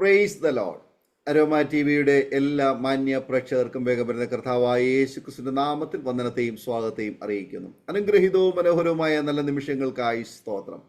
Praise the Lord. Aroma T വിയുടെ എല്ലാ മാന്യ പ്രേക്ഷകർക്കും വേഗം വരുന്ന കർത്താവായ യേശുക്രിസ്തുവിന്റെ നാമത്തിൽ വന്ദനത്തെയും സ്വാഗതത്തെയും അറിയിക്കുന്നു. അനുഗ്രഹീതവും മനോഹരവുമായ നല്ല നിമിഷങ്ങൾക്കായി സ്തോത്രം.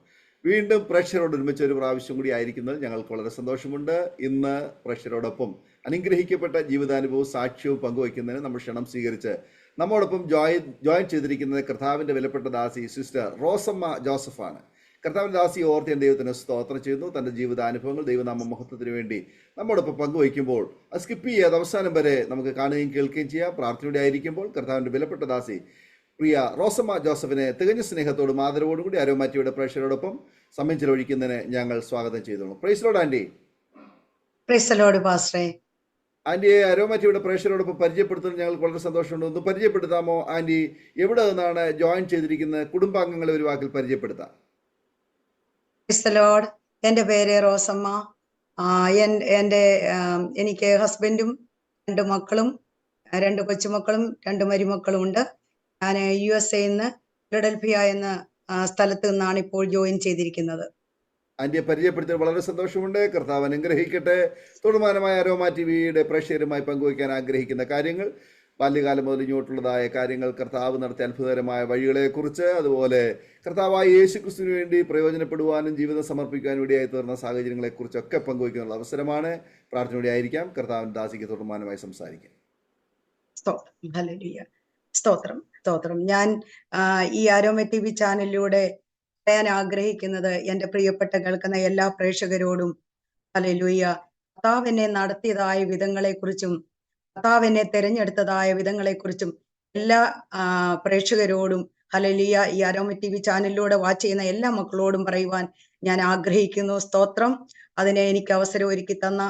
വീണ്ടും പ്രേക്ഷകരോട് ഒരുമിച്ച് ഒരു പ്രാവശ്യം കൂടി ആയിരിക്കുന്നത് ഞങ്ങൾക്ക് വളരെ സന്തോഷമുണ്ട്. ഇന്ന് പ്രേക്ഷകരോടൊപ്പം അനുഗ്രഹിക്കപ്പെട്ട ജീവിതാനുഭവവും സാക്ഷ്യവും പങ്കുവയ്ക്കുന്നതിന് നമ്മൾ ക്ഷണം സ്വീകരിച്ച് നമ്മോടൊപ്പം ജോയിൻ ചെയ്തിരിക്കുന്നത് കർത്താവിൻ്റെ വിലപ്പെട്ട ദാസി സിസ്റ്റർ റോസമ്മ ജോസഫാണ്. കർത്താവിൻ്റെ ദാസിയെ ഓർത്ത് ഞാൻ ദൈവത്തിന് സ്തോത്രം ചെയ്യുന്നു. തൻ്റെ ജീവിതാനുഭവങ്ങൾ ദൈവനാമ മഹത്വത്തിന് വേണ്ടി നമ്മോടൊപ്പം പങ്കുവയ്ക്കുമ്പോൾ അത് സ്കിപ്പ് ചെയ്യാതെ അവസാനം വരെ നമുക്ക് കാണുകയും കേൾക്കുകയും ചെയ്യാം. പ്രാർത്ഥനയുടെ ആയിരിക്കുമ്പോൾ കർത്താവിൻ്റെ വിലപ്പെട്ട ദാസി പ്രിയ റോസമ്മ ജോസഫിനെ തികഞ്ഞ സ്നേഹത്തോടും ആദരവോടും കൂടി അരോമാറ്റിയുടെ പ്രേക്ഷകരോടൊപ്പം സമയം ചെലവഴിക്കുന്നതിന് ഞങ്ങൾ സ്വാഗതം ചെയ്തോളൂ. Praise lord aunty. Praise lord പാസ്റ്ററേ. ആൻറ്റിയെ അരോമാറ്റിയുടെ പ്രേക്ഷകരോടൊപ്പം പരിചയപ്പെടുത്തുന്നത് ഞങ്ങൾക്ക് വളരെ സന്തോഷമുണ്ട്. ഒന്ന് പരിചയപ്പെടുത്താമോ ആൻറ്റി? എവിടെ നിന്നാണ് ജോയിൻ ചെയ്തിരിക്കുന്ന കുടുംബാംഗങ്ങളെ ഒരു വാക്കിൽ പരിചയപ്പെടുത്താം. Praise Lord. എൻ്റെ പേര് റോസമ്മ. എനിക്ക് ഹസ്ബൻഡും 2 മക്കളും 2 കൊച്ചുമക്കളും 2 മരുമക്കളും ഉണ്ട്. ഞാൻ USA നിന്ന് ഫിലഡൽഫിയ എന്ന സ്ഥലത്ത് നിന്നാണ് ഇപ്പോൾ ജോയിൻ ചെയ്തിരിക്കുന്നത്. ആൻറ്റിയെ പരിചയപ്പെടുത്തിയത് വളരെ സന്തോഷമുണ്ട്. കർത്താവ് അനുഗ്രഹിക്കട്ടെ. തുടർമാനമായ അരോമ ടി വിയുടെ പ്രേക്ഷകരുമായി പങ്കുവയ്ക്കാൻ ആഗ്രഹിക്കുന്ന കാര്യങ്ങൾ, ബാല്യകാലം മുതൽ ഇങ്ങോട്ടുള്ളതായ കാര്യങ്ങൾ, കർത്താവ് നടത്തിയ അത്ഭുതകരമായ വഴികളെക്കുറിച്ച്, അതുപോലെ കർത്താവായ യേശുക്രിസ്തുവിന് വേണ്ടി പ്രയോജനപ്പെടുവാനും ജീവിതം സമർപ്പിക്കാനും ഇടയായി തീർന്ന സാഹചര്യങ്ങളെക്കുറിച്ചൊക്കെ പങ്കുവയ്ക്കാനുള്ള അവസരമാണ്. പ്രാർത്ഥനയോടെ ആയിരിക്കാം. കർത്താവിൻ്റെ ദാസിക്ക് തുടർമാനമായി സംസാരിക്കാം. സ്തോത്രം സ്തോത്രം. ഞാൻ ഈ അരോമ ടി വി ചാനലിലൂടെ പറയാൻ ആഗ്രഹിക്കുന്നത് എൻ്റെ പ്രിയപ്പെട്ട കേൾക്കുന്ന എല്ലാ പ്രേക്ഷകരോടും ഹല്ലേലൂയ, കർത്താവ് എന്നെ നടത്തിയതായ വിധങ്ങളെക്കുറിച്ചും കർത്താവ് എന്നെ തിരഞ്ഞെടുത്തതായ വിധങ്ങളെക്കുറിച്ചും എല്ലാ പ്രേക്ഷകരോടും ഹല്ലേലൂയ, ഈ അരോമ ടി വി ചാനലിലൂടെ വാച്ച് ചെയ്യുന്ന എല്ലാ മക്കളോടും പറയുവാൻ ഞാൻ ആഗ്രഹിക്കുന്നു. സ്തോത്രം. അതിനെ എനിക്ക് അവസരം ഒരുക്കി തന്ന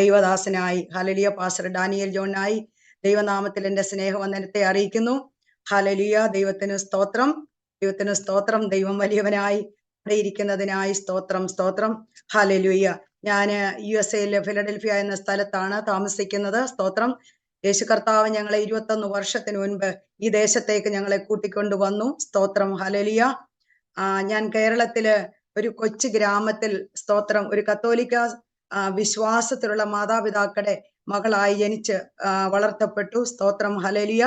ദൈവദാസനായി ഹല്ലേലൂയ പാസ്റ്റർ ഡാനിയൽ ജോണിനായി ദൈവനാമത്തിൽ എൻ്റെ സ്നേഹവന്ദനത്തെ അറിയിക്കുന്നു. ഹല്ലേലൂയ. ദൈവത്തിന് സ്തോത്രം, ദൈവത്തിന് സ്തോത്രം. ദൈവം വലിയവനായി ഇവിടെ ഇരിക്കുന്നതിനായി സ്തോത്രം, സ്തോത്രം. ഹല്ലേലൂയ. ഞാൻ USA ഫിലഡൽഫിയ എന്ന സ്ഥലത്താണ് താമസിക്കുന്നത്. സ്തോത്രം. യേശു കർത്താവ് ഞങ്ങളെ 21 വർഷത്തിന് മുൻപ് ഈ ദേശത്തേക്ക് ഞങ്ങളെ കൂട്ടിക്കൊണ്ടു വന്നു. സ്തോത്രം. ഹല്ലേലൂയ. ഞാൻ കേരളത്തില് ഒരു കൊച്ചു ഗ്രാമത്തിൽ സ്തോത്രം ഒരു കത്തോലിക്ക വിശ്വാസത്തിലുള്ള മാതാപിതാക്കളുടെ മകളായി ജനിച്ച് വളർത്തപ്പെട്ടു. സ്തോത്രം. ഹല്ലേലൂയ.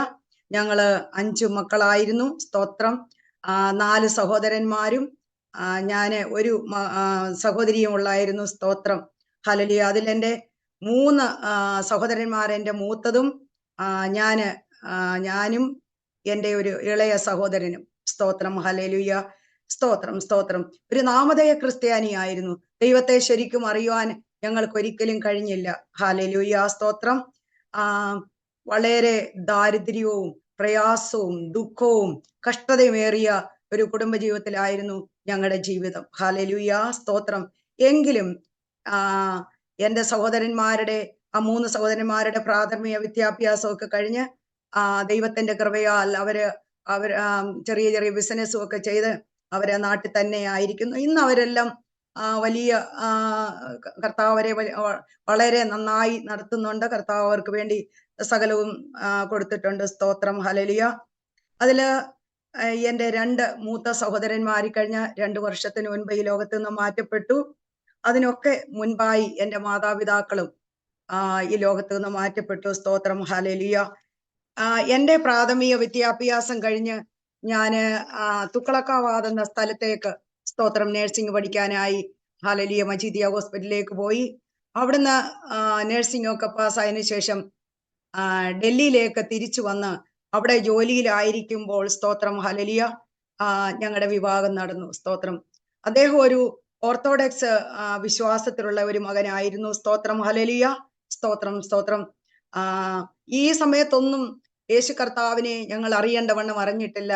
ഞങ്ങള് 5 മക്കളായിരുന്നു. സ്തോത്രം. 4 സഹോദരന്മാരും ഞാന് ഒരു സഹോദരിയും ഉള്ളായിരുന്നു. സ്തോത്രം. ഹല്ലേലൂയ. അതിൽ എൻ്റെ 3 സഹോദരന്മാർ, എൻ്റെ മൂത്തതും ഞാനും എൻ്റെ ഒരു ഇളയ സഹോദരനും. സ്തോത്രം. ഹല്ലേലൂയ. സ്തോത്രം, സ്തോത്രം. ഒരു നാമധേയ ക്രിസ്ത്യാനിയായിരുന്നു. ദൈവത്തെ ശരിക്കും അറിയുവാൻ ഞങ്ങൾക്കൊരിക്കലും കഴിഞ്ഞില്ല. ഹല്ലേലൂയ. സ്തോത്രം. വളരെ ദാരിദ്ര്യവും പ്രയാസവും ദുഃഖവും കഷ്ടതയുമേറിയ ഒരു കുടുംബജീവിതത്തിലായിരുന്നു ഞങ്ങളുടെ ജീവിതം. ഹല്ലേലൂയ. സ്തോത്രം. എങ്കിലും എൻ്റെ സഹോദരന്മാരുടെ 3 സഹോദരന്മാരുടെ പ്രാഥമിക വിദ്യാഭ്യാസമൊക്കെ കഴിഞ്ഞ് ദൈവത്തിന്റെ കൃപയാൽ അവർ ചെറിയ ചെറിയ ബിസിനസ്സും ഒക്കെ ചെയ്ത് അവരെ നാട്ടിൽ തന്നെ ആയിരിക്കുന്നു. ഇന്ന് അവരെല്ലാം വലിയ കർത്താവ് അവരെ വളരെ നന്നായി നടത്തുന്നുണ്ട്. കർത്താവ് അവർക്ക് വേണ്ടി സകലവും കൊടുത്തിട്ടുണ്ട്. സ്തോത്രം. ഹല്ലേലൂയ. അതില് എൻ്റെ 2 മൂത്ത സഹോദരന്മാർ കഴിഞ്ഞ 2 വർഷത്തിന് മുൻപ് ഈ ലോകത്ത് നിന്ന് മാറ്റപ്പെട്ടു. അതിനൊക്കെ മുൻപായി എൻ്റെ മാതാപിതാക്കളും ഈ ലോകത്ത് നിന്ന് മാറ്റപ്പെട്ടു. സ്തോത്രം. ഹല്ലേലൂയ. എൻ്റെ പ്രാഥമിക വിദ്യാഭ്യാസം കഴിഞ്ഞ് ഞാന് തുക്കളക്കാവാദ് എന്ന സ്ഥലത്തേക്ക് സ്തോത്രം നഴ്സിംഗ് പഠിക്കാനായി ഹല്ലേലൂയ മജീദിയ ഹോസ്പിറ്റലിലേക്ക് പോയി. അവിടുന്ന് നഴ്സിംഗ് ഒക്കെ പാസ്സായതിനു ശേഷം ഡൽഹിയിലേക്ക് തിരിച്ചു വന്ന് അവിടെ ജോലിയിലായിരിക്കുമ്പോൾ സ്തോത്രം ഹല്ലേലൂയ ഞങ്ങളുടെ വിവാഹം നടന്നു. സ്തോത്രം. അദ്ദേഹം ഒരു ഓർത്തഡോക്സ് വിശ്വാസത്തിലുള്ള ഒരു മകനായിരുന്നു. സ്തോത്രം. ഹല്ലേലൂയ. സ്തോത്രം, സ്തോത്രം. ഈ സമയത്തൊന്നും യേശു കർത്താവിനെ ഞങ്ങൾ അറിയേണ്ടവണ്ണം അറിഞ്ഞിട്ടില്ല.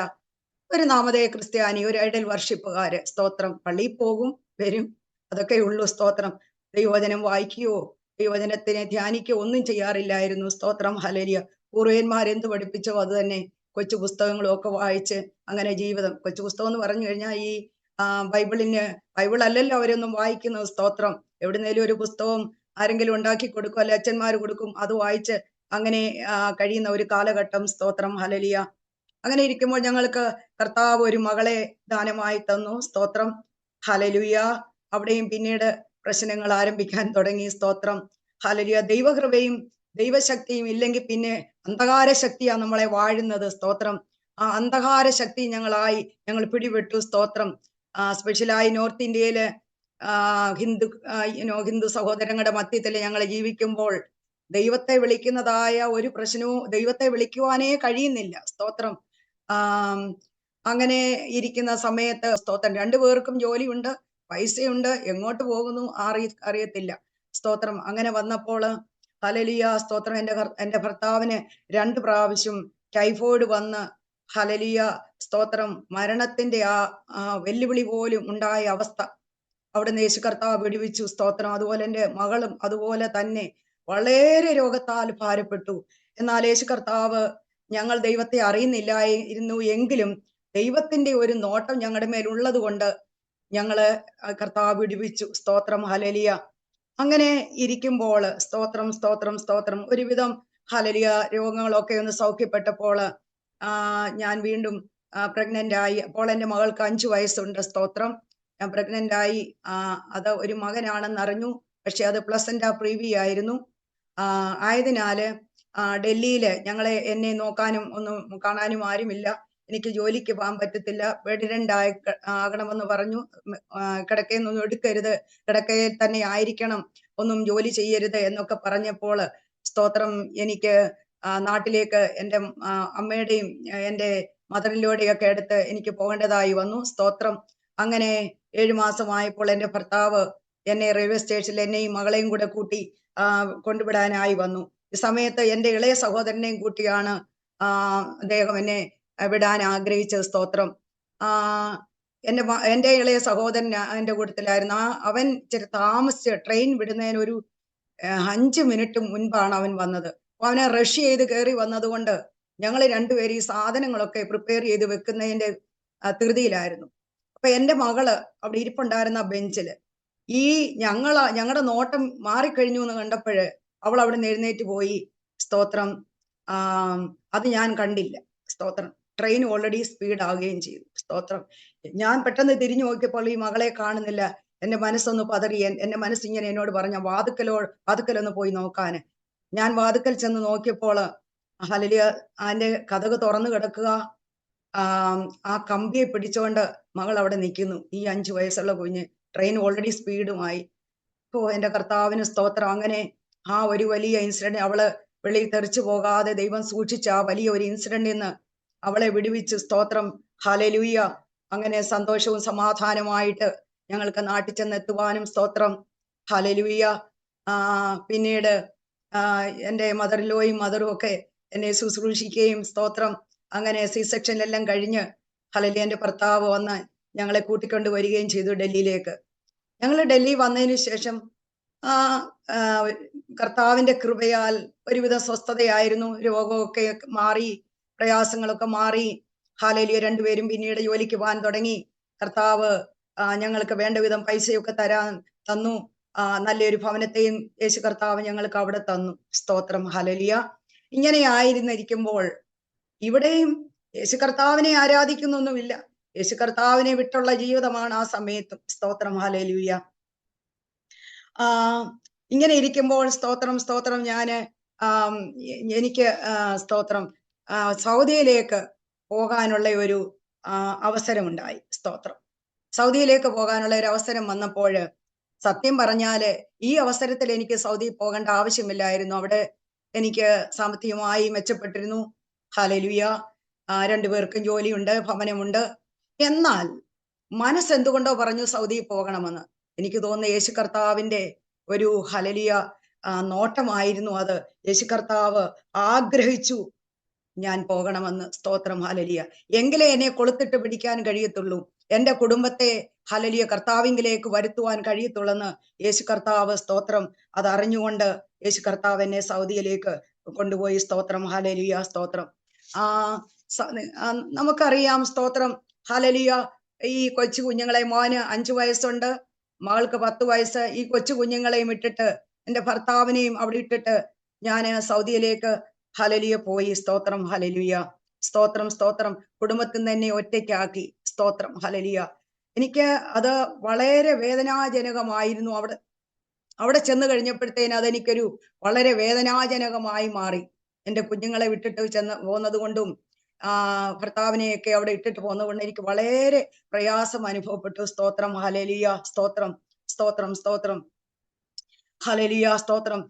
ഒരു നാമധേയ ക്രിസ്ത്യാനി, ഒരു ഐഡൽ വർഷിപ്പുകാര്. സ്തോത്രം. പള്ളിയിൽ പോകും, വരും, അതൊക്കെ ഉള്ളൂ. സ്തോത്രം. ദൈവവചനം വായിക്കുകയോ ദൈവവചനത്തിനെ ധ്യാനിക്കുകയോ ഒന്നും ചെയ്യാറില്ലായിരുന്നു. സ്തോത്രം. ഹല്ലേലൂയ. പൂർവ്വന്മാർ എന്ത് പഠിപ്പിച്ചോ അത് തന്നെ, കൊച്ചു പുസ്തകങ്ങളും ഒക്കെ വായിച്ച് അങ്ങനെ ജീവിതം. കൊച്ചു പുസ്തകം എന്ന് പറഞ്ഞു കഴിഞ്ഞാൽ ഈ ബൈബിൾ അല്ലല്ലോ അവരൊന്നും വായിക്കുന്നത്. സ്തോത്രം. എവിടുന്നേലും ഒരു പുസ്തകം ആരെങ്കിലും ഉണ്ടാക്കി കൊടുക്കും, അല്ലെ അച്ഛന്മാർ കൊടുക്കും, അത് വായിച്ച് അങ്ങനെ കഴിയുന്ന ഒരു കാലഘട്ടം. സ്തോത്രം. ഹല്ലേലൂയ. അങ്ങനെ ഇരിക്കുമ്പോൾ ഞങ്ങൾക്ക് കർത്താവ് ഒരു മകളെ ദാനമായി തന്നു. സ്തോത്രം. ഹല്ലേലൂയ. അവിടെയും പിന്നീട് പ്രശ്നങ്ങൾ ആരംഭിക്കാൻ തുടങ്ങി. സ്തോത്രം. ഹല്ലേലൂയ. ദൈവകൃപയും ദൈവശക്തിയും ഇല്ലെങ്കിൽ പിന്നെ അന്ധകാര ശക്തിയാ നമ്മളെ വാഴുന്നത്. സ്തോത്രം. ആ അന്ധകാര ശക്തി ഞങ്ങൾ പിടിപെട്ടു. സ്തോത്രം. സ്പെഷ്യലായി നോർത്ത് ഇന്ത്യയില് ഹിന്ദു സഹോദരങ്ങളുടെ മധ്യത്തിൽ ഞങ്ങൾ ജീവിക്കുമ്പോൾ ദൈവത്തെ വിളിക്കുന്നതായ ഒരു പ്രശ്നവും ദൈവത്തെ വിളിക്കുവാനേ കഴിയുന്നില്ല. സ്തോത്രം. അങ്ങനെ ഇരിക്കുന്ന സമയത്ത് സ്തോത്രം, രണ്ടുപേർക്കും ജോലിയുണ്ട്, പൈസയുണ്ട്, എങ്ങോട്ട് പോകുന്നു അറിയത്തില്ല. സ്തോത്രം. അങ്ങനെ വന്നപ്പോൾ ഹല്ലേലൂയ സ്തോത്രം, എന്റെ ഭർത്താവിന് 2 പ്രാവശ്യം ടൈഫോയിഡ് വന്ന് ഹല്ലേലൂയ സ്തോത്രം, മരണത്തിന്റെ ആ വെല്ലുവിളി പോലും ഉണ്ടായ അവസ്ഥ അവിടുന്ന് യേശു കർത്താവ് വിടുവിച്ചു. സ്തോത്രം. അതുപോലെ എന്റെ മകളും അതുപോലെ തന്നെ വളരെ രോഗത്താൽ ഭാരപ്പെട്ടു. എന്നാൽ യേശു കർത്താവ്, ഞങ്ങൾ ദൈവത്തെ അറിയുന്നില്ലായിരുന്നു എങ്കിലും ദൈവത്തിന്റെ ഒരു നോട്ടം ഞങ്ങളുടെ മേലുള്ളത് കൊണ്ട് ഞങ്ങള് കർത്താവ് വിടുവിച്ചു. സ്തോത്രം. ഹല്ലേലൂയ. അങ്ങനെ ഇരിക്കുമ്പോൾ സ്തോത്രം സ്തോത്രം സ്തോത്രം ഒരുവിധം ഹല്ലേലൂയ രോഗങ്ങളൊക്കെ ഒന്ന് സൗഖ്യപ്പെട്ടപ്പോൾ ഞാൻ വീണ്ടും പ്രഗ്നന്റ് ആയി. അപ്പോൾ എന്റെ മകൾക്ക് 5 വയസ്സുണ്ട്. സ്തോത്രം. ഞാൻ പ്രഗ്നന്റ് ആയി. അത് ഒരു മകനാണെന്ന് അറിഞ്ഞു. പക്ഷെ അത് പ്ലസന്റ പ്രീവി ആയിരുന്നു. ആയതിനാല് ഡൽഹിയില് എന്നെ നോക്കാനും ഒന്നും കാണാനും ആരുമില്ല. എനിക്ക് ജോലിക്ക് പോകാൻ പറ്റത്തില്ല, ബെഡ് ആകണമെന്ന് പറഞ്ഞു. കിടക്കയൊന്നും എടുക്കരുത്, കിടക്കയിൽ തന്നെ ആയിരിക്കണം, ഒന്നും ജോലി ചെയ്യരുത് എന്നൊക്കെ പറഞ്ഞപ്പോൾ സ്തോത്രം, എനിക്ക് നാട്ടിലേക്ക് എൻ്റെ അമ്മയുടെയും എൻ്റെ മദറിലൂടെയും ഒക്കെ അടുത്ത് എനിക്ക് പോകേണ്ടതായി വന്നു. സ്തോത്രം. അങ്ങനെ 7 മാസമായപ്പോൾ എൻ്റെ ഭർത്താവ് എന്നെ റെയിൽവേ സ്റ്റേഷനിൽ എന്നെയും മകളെയും കൂടെ കൂട്ടി കൊണ്ടുവിടാനായി വന്നു. ഈ സമയത്ത് എൻ്റെ ഇളയ സഹോദരനെയും കൂട്ടിയാണ് അദ്ദേഹം എന്നെ വിടാൻ ആഗ്രഹിച്ചത്. സ്തോത്രം. എൻ്റെ ഇളയ സഹോദരൻ എൻ്റെ കൂട്ടത്തിലായിരുന്നു. അവൻ ഇച്ചിരി താമസിച്ച് ട്രെയിൻ വിടുന്നതിന് ഒരു 5 മിനിറ്റ് മുൻപാണ് അവൻ വന്നത്. അപ്പൊ അവനെ റഷ് ചെയ്ത് കയറി വന്നത് കൊണ്ട് ഞങ്ങൾ രണ്ടുപേരും ഈ സാധനങ്ങളൊക്കെ പ്രിപ്പയർ ചെയ്ത് വെക്കുന്നതിന്റെ ധൃതിയിലായിരുന്നു. അപ്പൊ എൻ്റെ മകള് അവിടെ ഇരിപ്പുണ്ടായിരുന്ന ബെഞ്ചില് ഞങ്ങളുടെ നോട്ടം മാറിക്കഴിഞ്ഞു എന്ന് കണ്ടപ്പോഴ് അവൾ അവിടെ നിന്ന് എഴുന്നേറ്റ് പോയി. സ്തോത്രം. അത് ഞാൻ കണ്ടില്ല. സ്തോത്രം. ട്രെയിൻ ഓൾറെഡി സ്പീഡ് ആവുകയും ചെയ്തു. സ്തോത്രം. ഞാൻ പെട്ടെന്ന് തിരിഞ്ഞു നോക്കിയപ്പോൾ ഈ മകളെ കാണുന്നില്ല. എന്റെ മനസ്സൊന്ന് പതറി. എന്റെ മനസ്സിങ്ങനെ എന്നോട് പറഞ്ഞ വാതുക്കലൊന്ന് പോയി നോക്കാന്. ഞാൻ വാതുക്കൽ ചെന്ന് നോക്കിയപ്പോൾ ഹല്ലേലൂയ, അതിന്റെ കതക് തുറന്നു കിടക്കുക. ആ കമ്പിയെ പിടിച്ചുകൊണ്ട് മകൾ അവിടെ നിൽക്കുന്നു. ഈ 5 വയസ്സുള്ള കുഞ്ഞ്. ട്രെയിൻ ഓൾറെഡി സ്പീഡുമായി. എന്റെ കർത്താവിന് സ്തോത്രം. അങ്ങനെ ആ ഒരു വലിയ ഇൻസിഡന്റ്, അവള് വെളിയിൽ തെറിച്ചു പോകാതെ ദൈവം സൂക്ഷിച്ച ആ വലിയ ഒരു ഇൻസിഡന്റിൽ നിന്ന് അവളെ വിടുവിച്ച്. സ്തോത്രം. ഹല്ലേലൂയ. അങ്ങനെ സന്തോഷവും സമാധാനമായിട്ട് ഞങ്ങൾക്ക് നാട്ടിൽ ചെന്നെത്തുവാനും. സ്തോത്രം. ഹല്ലേലൂയ. പിന്നീട് എൻ്റെ മദറും ഒക്കെ എന്നെ ശുശ്രൂഷിക്കുകയും. സ്തോത്രം. അങ്ങനെ സെക്ഷനിലെല്ലാം കഴിഞ്ഞ് ഹല്ലേലൂയ എൻ്റെ ഭർത്താവ് വന്ന് ഞങ്ങളെ കൂട്ടിക്കൊണ്ട് വരികയും ചെയ്തു ഡൽഹിയിലേക്ക്. ഞങ്ങൾ ഡൽഹി വന്നതിന് ശേഷം കർത്താവിന്റെ കൃപയാൽ ഒരുവിധ സ്വസ്ഥതയായിരുന്നു. രോഗമൊക്കെ മാറി, പ്രയാസങ്ങളൊക്കെ മാറി. ഹല്ലേലൂയ. രണ്ടുപേരും പിന്നീട് ജോലിക്ക് പോകാൻ തുടങ്ങി. കർത്താവ് ഞങ്ങൾക്ക് വേണ്ട വിധം പൈസയൊക്കെ തന്നു. നല്ലൊരു ഭവനത്തെയും യേശു കർത്താവ് ഞങ്ങൾക്ക് അവിടെ തന്നു. സ്തോത്രം. ഹല്ലേലൂയ. ഇങ്ങനെ ആയിരുന്നിരിക്കുമ്പോൾ ഇവിടെയും യേശു കർത്താവിനെ ആരാധിക്കുന്നൊന്നുമില്ല. യേശു കർത്താവിനെ വിട്ടുള്ള ജീവിതമാണ് ആ സമയത്തും. സ്തോത്രം. ഹല്ലേലൂയ. ഇങ്ങനെ ഇരിക്കുമ്പോൾ സ്തോത്രം സ്തോത്രം എനിക്ക് സ്തോത്രം സൗദിയിലേക്ക് പോകാനുള്ള ഒരു അവസരമുണ്ടായി. സ്തോത്രം. സൗദിയിലേക്ക് പോകാനുള്ള ഒരു അവസരം വന്നപ്പോൾ സത്യം പറഞ്ഞാല് ഈ അവസരത്തിൽ എനിക്ക് സൗദി പോകേണ്ട ആവശ്യമില്ലായിരുന്നു. അവിടെ എനിക്ക് സാമ്പത്തികമായി മെച്ചപ്പെട്ടിരുന്നു. ഹല്ലേലൂയ. 2 പേർക്കും ജോലിയുണ്ട്, ഭവനമുണ്ട്. എന്നാൽ മനസ്സെന്തുകൊണ്ടോ പറഞ്ഞു സൗദി പോകണമെന്ന്. എനിക്ക് തോന്നുന്നു യേശു കർത്താവിന്റെ ഒരു ഹല്ലേലൂയ നോട്ടമായിരുന്നു അത്. യേശു കർത്താവ് ആഗ്രഹിച്ചു ഞാൻ പോകണമെന്ന്. സ്തോത്രം. ഹല്ലേലൂയ. എങ്കിലേ എന്നെ കൊളുത്തിട്ട് പിടിക്കാൻ കഴിയത്തുള്ളൂ, എന്റെ കുടുംബത്തെ ഹല്ലേലൂയ കർത്താവിങ്കിലേക്ക് വരുത്തുവാൻ കഴിയത്തുള്ളെന്ന് യേശു കർത്താവ്. സ്തോത്രം. അത് അറിഞ്ഞുകൊണ്ട് യേശു കർത്താവ് എന്നെ സൗദിയിലേക്ക് കൊണ്ടുപോയി. സ്തോത്രം. ഹല്ലേലൂയ. സ്തോത്രം. നമുക്കറിയാം. സ്തോത്രം. ഹല്ലേലൂയ. ഈ കൊച്ചു കുഞ്ഞുങ്ങളെ, മോന് 5 വയസ്സുണ്ട്, മകൾക്ക് 10 വയസ്സ്. ഈ കൊച്ചു കുഞ്ഞുങ്ങളെയും ഇട്ടിട്ട് എൻ്റെ ഭർത്താവിനെയും അവിടെ ഇട്ടിട്ട് ഞാൻ സൗദിയിലേക്ക് ഹല്ലേലൂയ പോയി. സ്തോത്രം. ഹല്ലേലൂയ. സ്തോത്രം. സ്തോത്രം. കുടുംബത്തിൽ തന്നെ ഒറ്റയ്ക്കാക്കി. സ്തോത്രം. ഹല്ലേലൂയ. എനിക്ക് അത് വളരെ വേദനാജനകമായിരുന്നു. അവിടെ അവിടെ ചെന്ന് കഴിഞ്ഞപ്പോഴത്തേന് അതെനിക്കൊരു വളരെ വേദനാജനകമായി മാറി. എൻ്റെ കുഞ്ഞുങ്ങളെ വിട്ടിട്ട് പോകുന്നത് കൊണ്ടും ഭർത്താവിനെയൊക്കെ അവിടെ ഇട്ടിട്ട് പോകുന്നത് കൊണ്ട് എനിക്ക് വളരെ പ്രയാസം അനുഭവപ്പെട്ടു. സ്തോത്രം, ഹല്ലേലൂയ, സ്തോത്രം, സ്തോത്രം, സ്തോത്രം, ഹല്ലേലൂയ, സ്തോത്രം.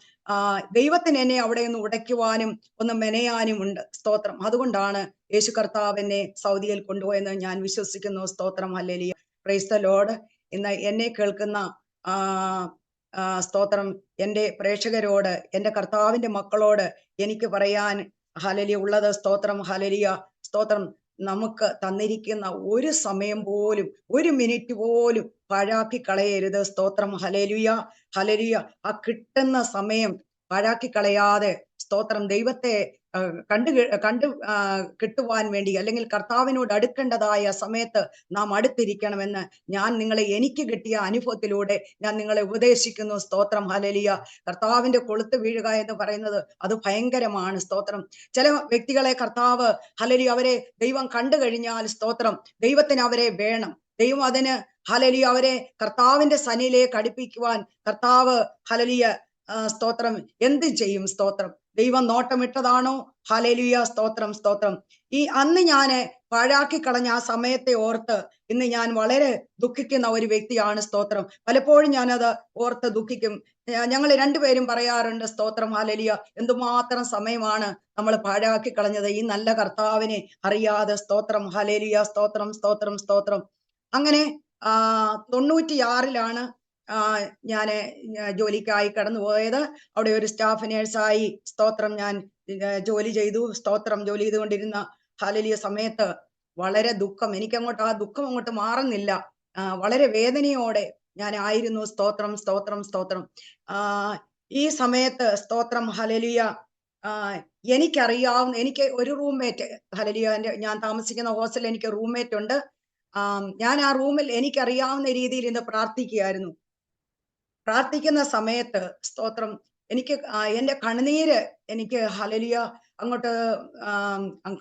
ദൈവത്തിന് എന്നെ അവിടെ ഒന്ന് ഉടയ്ക്കുവാനും ഒന്ന് മെനയാനും ഉണ്ട്. സ്തോത്രം. അതുകൊണ്ടാണ് യേശു കർത്താവ് എന്നെ സൗദിയിൽ കൊണ്ടുപോയെന്ന് ഞാൻ വിശ്വസിക്കുന്നു. സ്തോത്രം, ഹല്ലേലൂയ, പ്രൈസ് ദ ലോർഡ്. ഇന്ന് എന്നെ കേൾക്കുന്ന സ്തോത്രം, എൻ്റെ പ്രേക്ഷകരോട്, എൻ്റെ കർത്താവിന്റെ മക്കളോട് എനിക്ക് പറയാൻ ഹല്ലേലൂയ ഉള്ളത്, സ്തോത്രം, ഹല്ലേലൂയ, സ്തോത്രം, നമുക്ക് തന്നിരിക്കുന്ന ഒരു സമയം പോലും, ഒരു മിനിറ്റ് പോലും പാഴാക്കി കളയരുത്. സ്തോത്രം, ഹല്ലേലൂയ, ഹല്ലേലൂയ. ആ കിട്ടുന്ന സമയം പാഴാക്കി കളയാതെ സ്തോത്രം, ദൈവത്തെ കണ്ടു കിട്ടുവാൻ വേണ്ടി, അല്ലെങ്കിൽ കർത്താവിനോട് അടുക്കേണ്ടതായ സമയത്ത് നാം അടുത്തിരിക്കണമെന്ന് ഞാൻ എനിക്ക് കിട്ടിയ അനുഭവത്തിലൂടെ ഞാൻ നിങ്ങളെ ഉപദേശിക്കുന്നു. സ്തോത്രം, ഹല്ലേലൂയ. കർത്താവിന്റെ കൊളുത്ത് വീഴുക എന്ന് പറയുന്നത് അത് ഭയങ്കരമാണ്. സ്തോത്രം. ചില വ്യക്തികളെ കർത്താവ് ഹല്ലേലൂയ അവരെ ദൈവം കണ്ടു കഴിഞ്ഞാൽ സ്തോത്രം, ദൈവത്തിന് അവരെ വേണം. ദൈവം അതിന് ഹല്ലേലൂയ അവരെ കർത്താവിന്റെ സന്നിധിയിലേക്ക് അടുപ്പിക്കുവാൻ കർത്താവ് ഹല്ലേലൂയ സ്തോത്രം എന്ത് ചെയ്യും? സ്തോത്രം. ദൈവം നോട്ടമിട്ടതാണോ? ഹല്ലേലൂയ, സ്തോത്രം, സ്തോത്രം. അന്ന് ഞാന് പാഴാക്കി കളഞ്ഞ ആ സമയത്തെ ഓർത്ത് ഇന്ന് ഞാൻ വളരെ ദുഃഖിക്കുന്ന ഒരു വ്യക്തിയാണ്. സ്തോത്രം. പലപ്പോഴും ഞാനത് ഓർത്ത് ദുഃഖിക്കും. ഞങ്ങൾ രണ്ടുപേരും പറയാറുണ്ട്. സ്തോത്രം, ഹല്ലേലൂയ, എന്തുമാത്രം സമയമാണ് നമ്മൾ പാഴാക്കി കളഞ്ഞത് ഈ നല്ല കർത്താവിനെ അറിയാതെ. സ്തോത്രം, ഹല്ലേലൂയ, സ്തോത്രം, സ്തോത്രം, സ്തോത്രം. അങ്ങനെ 96-ലാണ് ഞാന് ജോലിക്കായി കടന്നുപോയത്. അവിടെ ഒരു സ്റ്റാഫ് നേഴ്സായി സ്തോത്രം ഞാൻ ജോലി ചെയ്തു. സ്തോത്രം. ജോലി ചെയ്തുകൊണ്ടിരുന്ന ഹല്ലേലൂയ സമയത്ത് വളരെ ദുഃഖം, എനിക്കങ്ങോട്ട് ആ ദുഃഖം അങ്ങോട്ട് മാറുന്നില്ല. വളരെ വേദനയോടെ ഞാൻ ആയിരുന്നു. സ്തോത്രം, സ്തോത്രം, സ്തോത്രം. ഈ സമയത്ത് സ്തോത്രം, ഹല്ലേലൂയ, എനിക്ക് ഒരു റൂംമേറ്റ്, ഹല്ലേലൂയ, ഞാൻ താമസിക്കുന്ന ഹോസ്റ്റലിൽ എനിക്ക് റൂംമേറ്റ് ഉണ്ട്. ഞാൻ ആ റൂമിൽ എനിക്കറിയാവുന്ന രീതിയിൽ ഇന്ന് പ്രാർത്ഥിക്കുകയായിരുന്നു. പ്രാർത്ഥിക്കുന്ന സമയത്ത് സ്തോത്രം, എന്റെ കണ്ണുനീര് എനിക്ക് ഹല്ലേലൂയ അങ്ങോട്ട്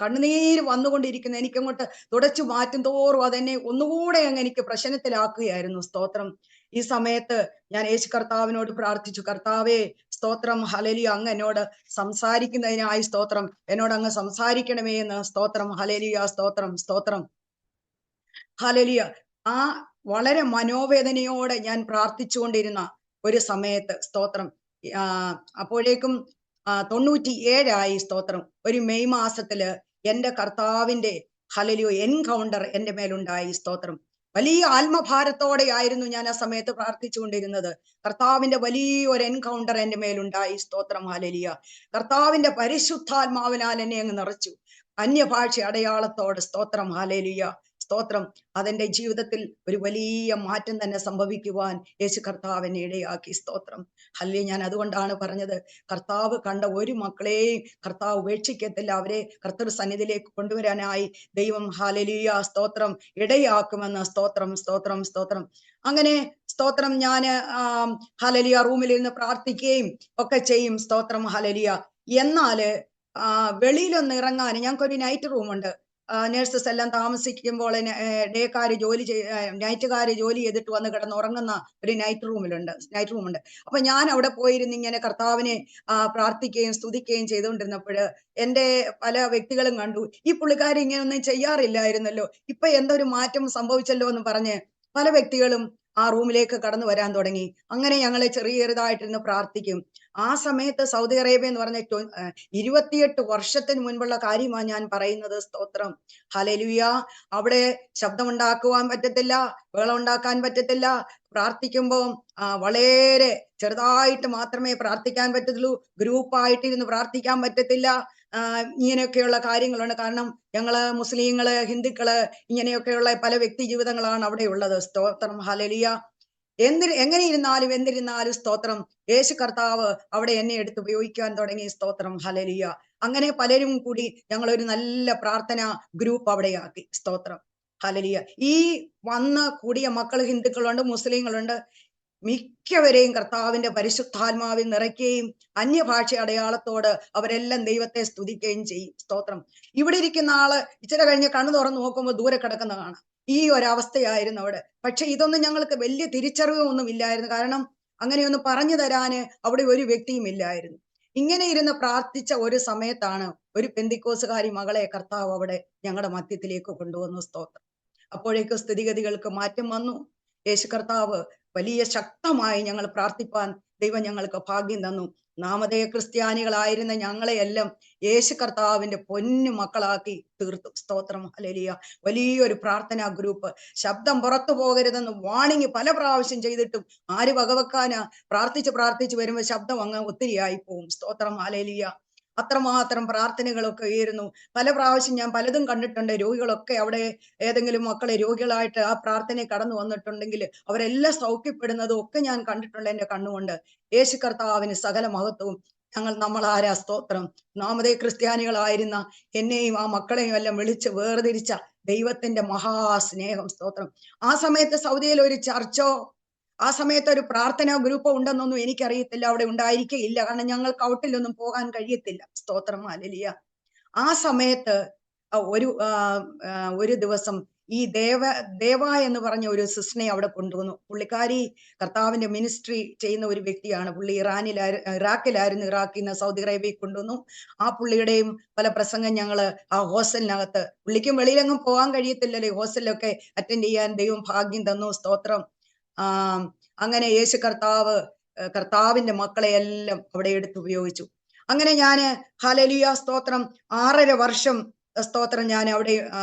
കണ്ണുനീര് വന്നുകൊണ്ടിരിക്കുന്ന എനിക്കങ്ങോട്ട് തുടച്ചു മാറ്റും തോറും അതെന്നെ ഒന്നുകൂടെ എനിക്ക് പ്രശ്നത്തിലാക്കുകയായിരുന്നു. സ്തോത്രം. ഈ സമയത്ത് ഞാൻ യേശു കർത്താവിനോട് പ്രാർത്ഥിച്ചു, കർത്താവേ, സ്തോത്രം, ഹല്ലേലൂയ, അങ്ങ് എന്നോട് സംസാരിക്കുന്നതിനായി സ്തോത്രം, എന്നോട് അങ്ങ് സംസാരിക്കണമേ എന്ന്. സ്തോത്രം, ഹല്ലേലൂയ, സ്തോത്രം, സ്തോത്രം, ഹല്ലേലൂയ. വളരെ മനോവേദനയോടെ ഞാൻ പ്രാർത്ഥിച്ചുകൊണ്ടിരുന്ന ഒരു സമയത്ത് സ്തോത്രം, അപ്പോഴേക്കും 97 സ്തോത്രം. ഒരു മെയ് മാസത്തില് എൻ്റെ കർത്താവിന്റെ ഹല്ലേലൂയ എൻകൗണ്ടർ എൻ്റെ മേലുണ്ടായി. സ്തോത്രം. വലിയ ആത്മഭാരത്തോടെ ആയിരുന്നു ഞാൻ ആ സമയത്ത് പ്രാർത്ഥിച്ചുകൊണ്ടിരുന്നത്. കർത്താവിന്റെ വലിയൊരു എൻകൗണ്ടർ എൻ്റെ മേലുണ്ടായി. സ്തോത്രം, ഹല്ലേലൂയ. കർത്താവിന്റെ പരിശുദ്ധാത്മാവിനാൽ എന്നെ അങ്ങ് നിറച്ചു, അന്യഭാഷ അടയാളത്തോട്. സ്തോത്രം, ഹല്ലേലൂയ, സ്തോത്രം. അതെന്റെ ജീവിതത്തിൽ ഒരു വലിയ മാറ്റം തന്നെ സംഭവിക്കുവാൻ യേശു കർത്താവിനെ ഇടയാക്കി. സ്തോത്രം, ഹല്ലേലൂയ. ഞാൻ അതുകൊണ്ടാണ് പറഞ്ഞത്, കർത്താവ് കണ്ട ഒരു മക്കളെയും കർത്താവ് ഉപേക്ഷിക്കത്തില്ല. അവരെ കർത്തൃ സന്നിധിയിലേക്ക് കൊണ്ടുവരാനായി ദൈവം ഹല്ലേലൂയ സ്തോത്രം ഇടയാക്കുമെന്ന്. സ്തോത്രം, സ്തോത്രം, സ്തോത്രം. അങ്ങനെ സ്തോത്രം, ഞാന് ഹല്ലേലൂയ റൂമിൽ ഇരുന്ന് പ്രാർത്ഥിക്കുകയും ഒക്കെ ചെയ്യും. സ്തോത്രം, ഹല്ലേലൂയ. എന്നാല് വെളിയിലൊന്ന് ഇറങ്ങാൻ, ഞങ്ങൾക്കൊരു നൈറ്റ് റൂമുണ്ട്. നേഴ്സസ് എല്ലാം താമസിക്കുമ്പോൾ നൈറ്റുകാര് ജോലി ചെയ്തിട്ട് വന്ന് കിടന്നുറങ്ങുന്ന ഒരു നൈറ്റ് റൂമുണ്ട്. അപ്പൊ ഞാൻ അവിടെ പോയിരുന്ന് ഇങ്ങനെ കർത്താവിനെ പ്രാർത്ഥിക്കുകയും സ്തുതിക്കുകയും ചെയ്തുകൊണ്ടിരുന്നപ്പോൾ എൻ്റെ പല വ്യക്തികളും കണ്ടു, ഈ പുള്ളിക്കാരി ഇങ്ങനെ ഒന്നും ചെയ്യാറില്ലായിരുന്നല്ലോ, ഇപ്പൊ എന്തൊരു മാറ്റം സംഭവിച്ചല്ലോ എന്ന് പറഞ്ഞ് പല വ്യക്തികളും ആ റൂമിലേക്ക് കടന്നു വരാൻ തുടങ്ങി. അങ്ങനെ ഞങ്ങളെ ചെറിയതായിട്ടിരുന്ന് പ്രാർത്ഥിക്കും. ആ സമയത്ത് സൗദി അറേബ്യ എന്ന് പറഞ്ഞ 28 വർഷത്തിന് മുൻപുള്ള കാര്യമാണ് ഞാൻ പറയുന്നത്. സ്തോത്രം, ഹല്ലേലൂയ. അവിടെ ശബ്ദമുണ്ടാക്കുവാൻ പറ്റത്തില്ല, ബഹളം ഉണ്ടാക്കാൻ പറ്റത്തില്ല. പ്രാർത്ഥിക്കുമ്പോൾ വളരെ ചെറുതായിട്ട് മാത്രമേ പ്രാർത്ഥിക്കാൻ പറ്റത്തുള്ളൂ. ഗ്രൂപ്പായിട്ടിരുന്ന് പ്രാർത്ഥിക്കാൻ പറ്റത്തില്ല. ഇങ്ങനെയൊക്കെയുള്ള കാര്യങ്ങളുണ്ട്. കാരണം ഞങ്ങള് മുസ്ലിങ്ങള്, ഹിന്ദുക്കള്, ഇങ്ങനെയൊക്കെയുള്ള പല വ്യക്തി ജീവിതങ്ങളാണ് അവിടെ ഉള്ളത്. സ്തോത്രം, ഹല്ലേലൂയ. എങ്ങനെ എന്നിരുന്നാലും സ്തോത്രം, യേശു കർത്താവ് അവിടെ എന്നെ എടുത്ത് ഉപയോഗിക്കാൻ തുടങ്ങി. സ്തോത്രം, ഹല്ലേലൂയ. അങ്ങനെ പലരും കൂടി ഞങ്ങളൊരു നല്ല പ്രാർത്ഥന ഗ്രൂപ്പ് അവിടെയാക്കി. സ്തോത്രം, ഹല്ലേലൂയ. ഈ വന്ന് കൂടിയ മക്കൾ ഹിന്ദുക്കളുണ്ട്, മുസ്ലിങ്ങളുണ്ട്. മിക്കവരെയും കർത്താവിന്റെ പരിശുദ്ധാത്മാവിൽ നിറയ്ക്കുകയും അന്യഭാഷ അടയാളത്തോട് അവരെല്ലാം ദൈവത്തെ സ്തുതിക്കുകയും ചെയ്യും. സ്തോത്രം. ഇവിടെ ഇരിക്കുന്ന ആള് ഇച്ചിരി കഴിഞ്ഞ് കണ്ണു തുറന്ന് നോക്കുമ്പോൾ ദൂരെ കിടക്കുന്ന കാണാം. ഈ ഒരവസ്ഥയായിരുന്നു അവിടെ. പക്ഷെ ഇതൊന്നും ഞങ്ങൾക്ക് വലിയ തിരിച്ചറിവൊന്നും ഇല്ലായിരുന്നു. കാരണം അങ്ങനെയൊന്ന് പറഞ്ഞു തരാന് അവിടെ ഒരു വ്യക്തിയും ഇല്ലായിരുന്നു. ഇങ്ങനെ ഇരുന്ന് പ്രാർത്ഥിച്ച ഒരു സമയത്താണ് ഒരു പെന്തിക്കോസുകാരി മകളെ കർത്താവ് അവിടെ ഞങ്ങളുടെ മധ്യത്തിലേക്ക് കൊണ്ടുവന്നു. സ്തോത്രം. അപ്പോഴേക്കും സ്ഥിതിഗതികൾക്ക് മാറ്റം വന്നു. യേശു കർത്താവ് വലിയ ശക്തമായി ഞങ്ങൾ പ്രാർത്ഥിപ്പാൻ ദൈവം ഞങ്ങൾക്ക് ഭാഗ്യം തന്നു. നാമധേയ ക്രിസ്ത്യാനികളായിരുന്ന ഞങ്ങളെയെല്ലാം യേശു കർത്താവിന്റെ പൊന്നു മക്കളാക്കി തീർത്തു. സ്തോത്രം. ഹല്ലേലൂയ. വലിയൊരു പ്രാർത്ഥനാ ഗ്രൂപ്പ്. ശബ്ദം പുറത്തു പോകരുതെന്ന് വാണിങ് പല പ്രാവശ്യം ചെയ്തിട്ടും ആര് വകവെക്കാനാ? പ്രാർത്ഥിച്ച് വരുമ്പോൾ ശബ്ദം അങ്ങ് ഒത്തിരിയായി പോവും. സ്തോത്രം. ഹല്ലേലൂയ. അത്രമാത്രം പ്രാർത്ഥനകളൊക്കെ ഉയരുന്നു. പല പ്രാവശ്യം ഞാൻ പലതും കണ്ടിട്ടുണ്ട്. രോഗികളൊക്കെ അവിടെ ഏതെങ്കിലും മക്കളെ രോഗികളായിട്ട് ആ പ്രാർത്ഥനയിൽ കടന്നു വന്നിട്ടുണ്ടെങ്കിൽ അവരെല്ലാം സൗഖ്യപ്പെടുന്നതും ഒക്കെ ഞാൻ കണ്ടിട്ടുണ്ട് എന്റെ കണ്ണുകൊണ്ട്. യേശു കർത്താവിന് സകല മഹത്വവും. നമ്മൾ ആരാ? സ്തോത്രം. നാമതേ ക്രിസ്ത്യാനികളായിരുന്ന എന്നെയും ആ മക്കളെയും എല്ലാം വിളിച്ച് വേർതിരിച്ച ദൈവത്തിന്റെ മഹാസ്നേഹം. സ്തോത്രം. ആ സമയത്ത് സൗദിയിൽ ഒരു ചർച്ചോ ആ സമയത്ത് ഒരു പ്രാർത്ഥനാ ഗ്രൂപ്പ് ഉണ്ടെന്നൊന്നും എനിക്കറിയത്തില്ല. അവിടെ ഉണ്ടായിരിക്കുകയില്ല. കാരണം ഞങ്ങൾക്ക് ഔട്ടിലൊന്നും പോകാൻ കഴിയത്തില്ല. സ്തോത്രം. ഹല്ലേലൂയ. ആ സമയത്ത് ഒരു ദിവസം ഈ ദേവ എന്ന് പറഞ്ഞ ഒരു സിസ്റ്ററിനെ അവിടെ കൊണ്ടുവന്നു. പുള്ളിക്കാരി കർത്താവിന്റെ മിനിസ്ട്രി ചെയ്യുന്ന ഒരു വ്യക്തിയാണ്. പുള്ളി ഇറാഖിലായിരുന്നു. ഇറാഖിൽ നിന്ന് സൗദി അറേബ്യയിൽ കൊണ്ടുവന്നു. ആ പുള്ളിയുടെയും പല പ്രസംഗം ഞങ്ങള് ആ ഹോസ്റ്റലിനകത്ത്, പുള്ളിക്കും വെളിയിലെങ്ങും പോകാൻ കഴിയത്തില്ലല്ലോ, ഹോസ്റ്റലിലൊക്കെ അറ്റൻഡ് ചെയ്യാൻ ദൈവം ഭാഗ്യം തന്നു. സ്തോത്രം. അങ്ങനെ യേശു കർത്താവിന്റെ മക്കളെ എല്ലാം അവിടെ എടുത്തുപയോഗിച്ചു. അങ്ങനെ ഞാന് ഹല്ലേലൂയ സ്തോത്രം 6.5 വർഷം സ്തോത്രം ഞാൻ അവിടെ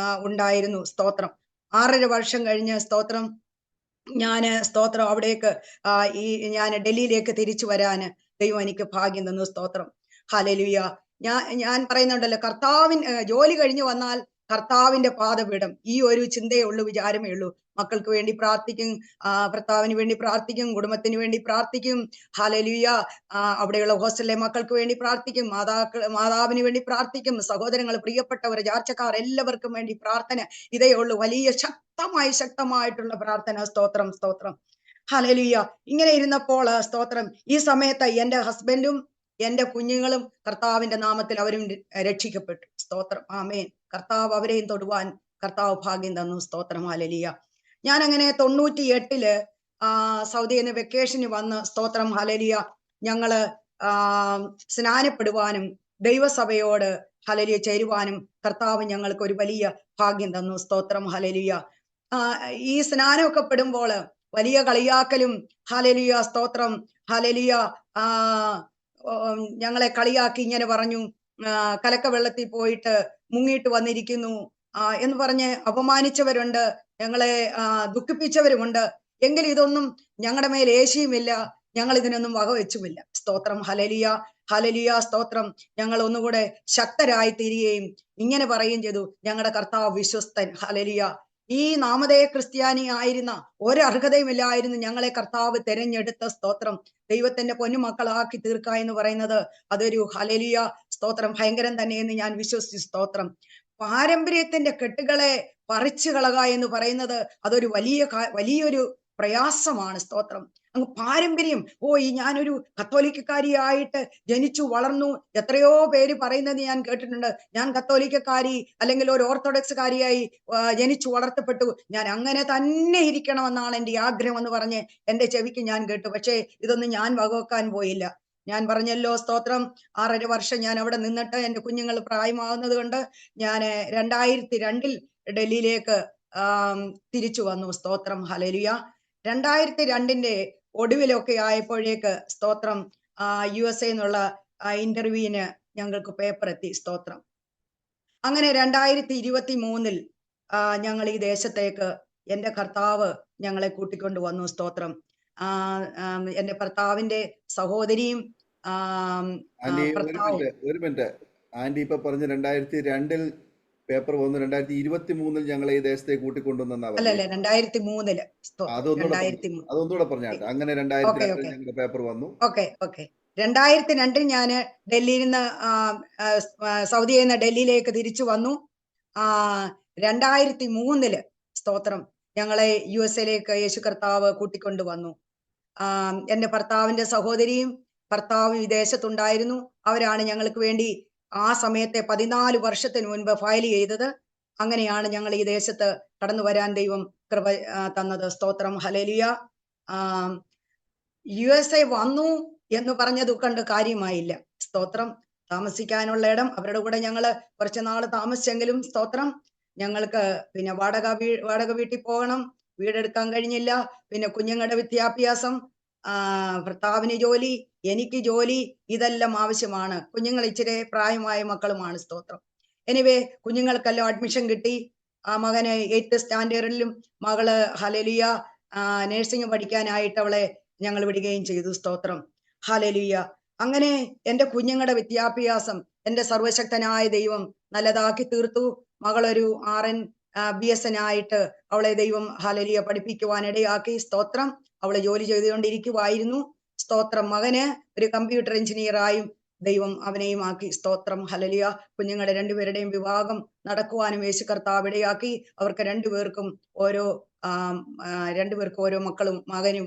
ഉണ്ടായിരുന്നു. സ്തോത്രം. 6.5 വർഷം കഴിഞ്ഞ് സ്തോത്രം സ്തോത്രം അവിടേക്ക് ഞാൻ ഡൽഹിയിലേക്ക് തിരിച്ചു വരാന് ദൈവം എനിക്ക് ഭാഗ്യം തന്നു. സ്തോത്രം. ഹല്ലേലൂയ. ഞാൻ പറയുന്നുണ്ടല്ലോ, ജോലി കഴിഞ്ഞു വന്നാൽ കർത്താവിന്റെ പാദപീഠം. ഈ ഒരു ചിന്തയേ ഉള്ളൂ, വിചാരമേ ഉള്ളൂ. മക്കൾക്ക് വേണ്ടി പ്രാർത്ഥിക്കും, ഭർത്താവിന് വേണ്ടി പ്രാർത്ഥിക്കും, കുടുംബത്തിന് വേണ്ടി പ്രാർത്ഥിക്കും. ഹല്ലേലൂയ. അവിടെയുള്ള ഹോസ്റ്റലിലെ മക്കൾക്ക് വേണ്ടി പ്രാർത്ഥിക്കും, മാതാവിന് വേണ്ടി പ്രാർത്ഥിക്കും, സഹോദരങ്ങൾ, പ്രിയപ്പെട്ടവർ, ചാർച്ചക്കാർ എല്ലാവർക്കും വേണ്ടി പ്രാർത്ഥന. ഇതേ ഉള്ളൂ. വലിയ ശക്തമായിട്ടുള്ള പ്രാർത്ഥന. സ്തോത്രം. സ്തോത്രം. ഹല്ലേലൂയ. ഇങ്ങനെ ഇരുന്നപ്പോൾ സ്തോത്രം ഈ സമയത്ത് എന്റെ ഹസ്ബൻഡും എന്റെ കുഞ്ഞുങ്ങളും കർത്താവിന്റെ നാമത്തിൽ അവരും രക്ഷിക്കപ്പെട്ടു. സ്തോത്രം. ആമേൻ. കർത്താവ് അവരെയും തൊടുവാൻ കർത്താവ് ഭാഗ്യം തന്നു. സ്തോത്രം. ഹല്ലേലൂയ. ഞാൻ അങ്ങനെ 98 സൗദിയിൽ നിന്ന് വെക്കേഷന് വന്ന് സ്തോത്രം. ഹല്ലേലൂയ. ഞങ്ങള് സ്നാനപ്പെടുവാനും ദൈവസഭയോട് ഹല്ലേലൂയ ചേരുവാനും കർത്താവ് ഞങ്ങൾക്ക് ഒരു വലിയ ഭാഗ്യം തന്നു. സ്തോത്രം. ഹല്ലേലൂയ. ഈ സ്നാനമൊക്കെ പെടുമ്പോൾ വലിയ കളിയാക്കലും ഹല്ലേലൂയ സ്തോത്രം. ഹല്ലേലൂയ. ഞങ്ങളെ കളിയാക്കി ഇങ്ങനെ പറഞ്ഞു, കലക്ക വെള്ളത്തിൽ പോയിട്ട് മുങ്ങിയിട്ട് വന്നിരിക്കുന്നു എന്ന് പറഞ്ഞ് അപമാനിച്ചവരുണ്ട്, ഞങ്ങളെ ദുഃഖിപ്പിച്ചവരുമുണ്ട്. എങ്കിലും ഇതൊന്നും ഞങ്ങളുടെ മേൽ ഏശിയുമില്ല, ഞങ്ങൾ ഇതിനൊന്നും വകവെച്ചുമില്ല. സ്തോത്രം. ഹല്ലേലൂയ. ഹല്ലേലൂയ. സ്തോത്രം. ഞങ്ങൾ ഒന്നുകൂടെ ശക്തരായി തീരുകയും ഇങ്ങനെ പറയുകയും ചെയ്തു, ഞങ്ങളുടെ കർത്താവ് വിശ്വസ്തൻ. ഹല്ലേലൂയ. ഈ നാമധേയ ക്രിസ്ത്യാനി ആയിരുന്ന ഒരർഹതയുമില്ലായിരുന്നു ഞങ്ങളെ കർത്താവ് തെരഞ്ഞെടുത്ത. സ്തോത്രം. ദൈവത്തിന്റെ പൊന്നുമക്കളാക്കി തീർക്കുക എന്ന് പറയുന്നത് അതൊരു ഹല്ലേലൂയ സ്തോത്രം ഭയങ്കരം തന്നെയെന്ന് ഞാൻ വിശ്വസിച്ചു. സ്തോത്രം. പാരമ്പര്യത്തിന്റെ കെട്ടുകളെ പറിച്ചു കളക എന്ന് പറയുന്നത് അതൊരു വലിയൊരു പ്രയാസമാണ്. സ്തോത്രം. അങ്ങ് പാരമ്പര്യം, ഞാനൊരു കത്തോലിക്കക്കാരിയായിട്ട് ജനിച്ചു വളർന്നു. എത്രയോ പേര് പറയുന്നത് ഞാൻ കേട്ടിട്ടുണ്ട്, ഞാൻ കത്തോലിക്കക്കാരി അല്ലെങ്കിൽ ഒരു ഓർത്തഡോക്സുകാരിയായി ജനിച്ചു വളർത്തപ്പെട്ടു, ഞാൻ അങ്ങനെ തന്നെ ഇരിക്കണമെന്നാണ് എൻ്റെ ആഗ്രഹം എന്ന് പറഞ്ഞ് എൻ്റെ ചെവിക്ക് ഞാൻ കേട്ടു. പക്ഷേ ഇതൊന്നും ഞാൻ വകവെക്കാൻ പോയില്ല. ഞാൻ പറഞ്ഞല്ലോ, സ്തോത്രം, 6.5 വർഷം ഞാൻ അവിടെ നിന്നിട്ട് എൻ്റെ കുഞ്ഞുങ്ങൾ പ്രായമാകുന്നത് കൊണ്ട് ഞാൻ 2002 ഡൽഹിയിലേക്ക് തിരിച്ചു വന്നു. സ്തോത്രം. ഹല്ലേലൂയ. 2002 ഒടുവിലൊക്കെ ആയപ്പോഴേക്ക് സ്തോത്രം USA എന്നുള്ള ഇന്റർവ്യൂവിന് ഞങ്ങൾക്ക് പേപ്പർ എത്തി. സ്തോത്രം. അങ്ങനെ 2023 ഞങ്ങൾ ഈ ദേശത്തേക്ക് എൻ്റെ കർത്താവ് ഞങ്ങളെ കൂട്ടിക്കൊണ്ട് വന്നു. സ്തോത്രം. എൻ്റെ ഭർത്താവിന്റെ സഹോദരിയും ഒരു മിനിറ്റ് ആന്റി ഇപ്പൊ പറഞ്ഞ 2002 പേപ്പർ വന്നു, 2023 ഞങ്ങളെ ഈ ദേശത്തേക്ക് കൂട്ടിക്കൊണ്ടുവന്ന 2003 അതൊന്നുകൂടെ പറഞ്ഞാട്ടെ. അങ്ങനെ 2002 ഞങ്ങളുടെ പേപ്പർ വന്നു. ഓക്കെ. 2002 ഞാൻ ഡൽഹിയിൽ നിന്ന് സൗദിയിൽ നിന്ന് ഡൽഹിയിലേക്ക് തിരിച്ചു വന്നു. 2003 സ്തോത്രം ഞങ്ങളെ USA യേശു കർത്താവ് കൂട്ടിക്കൊണ്ടു വന്നു. എൻ്റെ ഭർത്താവിന്റെ സഹോദരിയും ഭർത്താവും വിദേശത്തുണ്ടായിരുന്നു. അവരാണ് ഞങ്ങൾക്ക് വേണ്ടി ആ സമയത്തെ 14 വർഷത്തിന് മുൻപ് ഫയൽ ചെയ്തത്. അങ്ങനെയാണ് ഞങ്ങൾ ഈ ദേശത്ത് കടന്നു വരാൻ ദൈവം കൃപ തന്നത്. സ്തോത്രം. ഹല്ലേലൂയ. USA വന്നു എന്ന് പറഞ്ഞത് കണ്ട് കാര്യമായില്ല. സ്തോത്രം. താമസിക്കാനുള്ള ഇടം അവരുടെ കൂടെ ഞങ്ങള് കുറച്ചു നാള് താമസിച്ചെങ്കിലും സ്തോത്രം, ഞങ്ങൾക്ക് പിന്നെ വാടക വീട്ടിൽ പോകണം, വീടെടുക്കാൻ കഴിഞ്ഞില്ല. പിന്നെ കുഞ്ഞുങ്ങളുടെ വിദ്യാഭ്യാസം, ഭർത്താവിന് ജോലി, എനിക്ക് ജോലി, ഇതെല്ലാം ആവശ്യമാണ്. കുഞ്ഞുങ്ങൾ ഇച്ചിരി പ്രായമായ മക്കളുമാണ്. സ്തോത്രം. എനിവേ, കുഞ്ഞുങ്ങൾക്കെല്ലാം അഡ്മിഷൻ കിട്ടി. ആ മകന് 8th സ്റ്റാൻഡേർഡിലും മകള് ഹല്ലേലൂയ നേഴ്സിംഗ് പഠിക്കാനായിട്ട് അവളെ ഞങ്ങൾ വിടുകയും ചെയ്തു. സ്തോത്രം. ഹല്ലേലൂയ. അങ്ങനെ എന്റെ കുഞ്ഞുങ്ങളുടെ വിദ്യാഭ്യാസം എന്റെ സർവശക്തനായ ദൈവം നല്ലതാക്കി തീർത്തു. മകളൊരു RN BSN ആയിട്ട് അവളെ ദൈവം ഹല്ലേലൂയ പഠിപ്പിക്കുവാൻ ഇടയാക്കി. സ്തോത്രം. അവള് ജോലി ചെയ്തുകൊണ്ടിരിക്കുവായിരുന്നു. സ്തോത്രം. മകന് ഒരു കമ്പ്യൂട്ടർ എഞ്ചിനീയറായും ദൈവം അവനെയും ആക്കി. സ്തോത്രം. ഹല്ലേലൂയ. കുഞ്ഞുങ്ങളുടെ രണ്ടുപേരുടെയും വിവാഹം നടക്കുവാനും യേശു കർത്താവ് ഇടയാക്കി. അവർക്ക് രണ്ടുപേർക്കും ഓരോ രണ്ടുപേർക്കും ഓരോ മക്കളും മകനും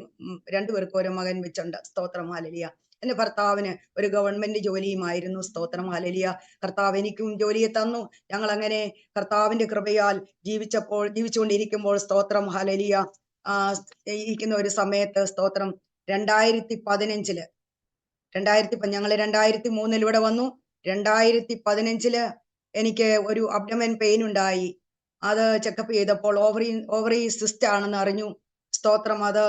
രണ്ടുപേർക്കും ഓരോ മകൻ വെച്ചുണ്ട്. സ്തോത്രം. ഹല്ലേലൂയ. എന്റെ ഭർത്താവിന് ഒരു ഗവൺമെന്റ് ജോലിയുമായിരുന്നു. സ്തോത്രം. ഹല്ലേലൂയ. കർത്താവ് എനിക്കും ജോലിയെ തന്നു. ഞങ്ങൾ അങ്ങനെ കർത്താവിന്റെ കൃപയാൽ ജീവിച്ചുകൊണ്ടിരിക്കുമ്പോൾ സ്തോത്രം. ഹല്ലേലൂയ. ഇരിക്കുന്ന ഒരു സമയത്ത് സ്തോത്രം 2015 ഞങ്ങൾ 2003 ഇവിടെ വന്നു. 2015 എനിക്ക് ഒരു അബ്ഡമൻ പെയിൻ ഉണ്ടായി. അത് ചെക്കപ്പ് ചെയ്തപ്പോൾ ഓവറി സിസ്റ്റ് ആണെന്ന് അറിഞ്ഞു. സ്തോത്രം. അത്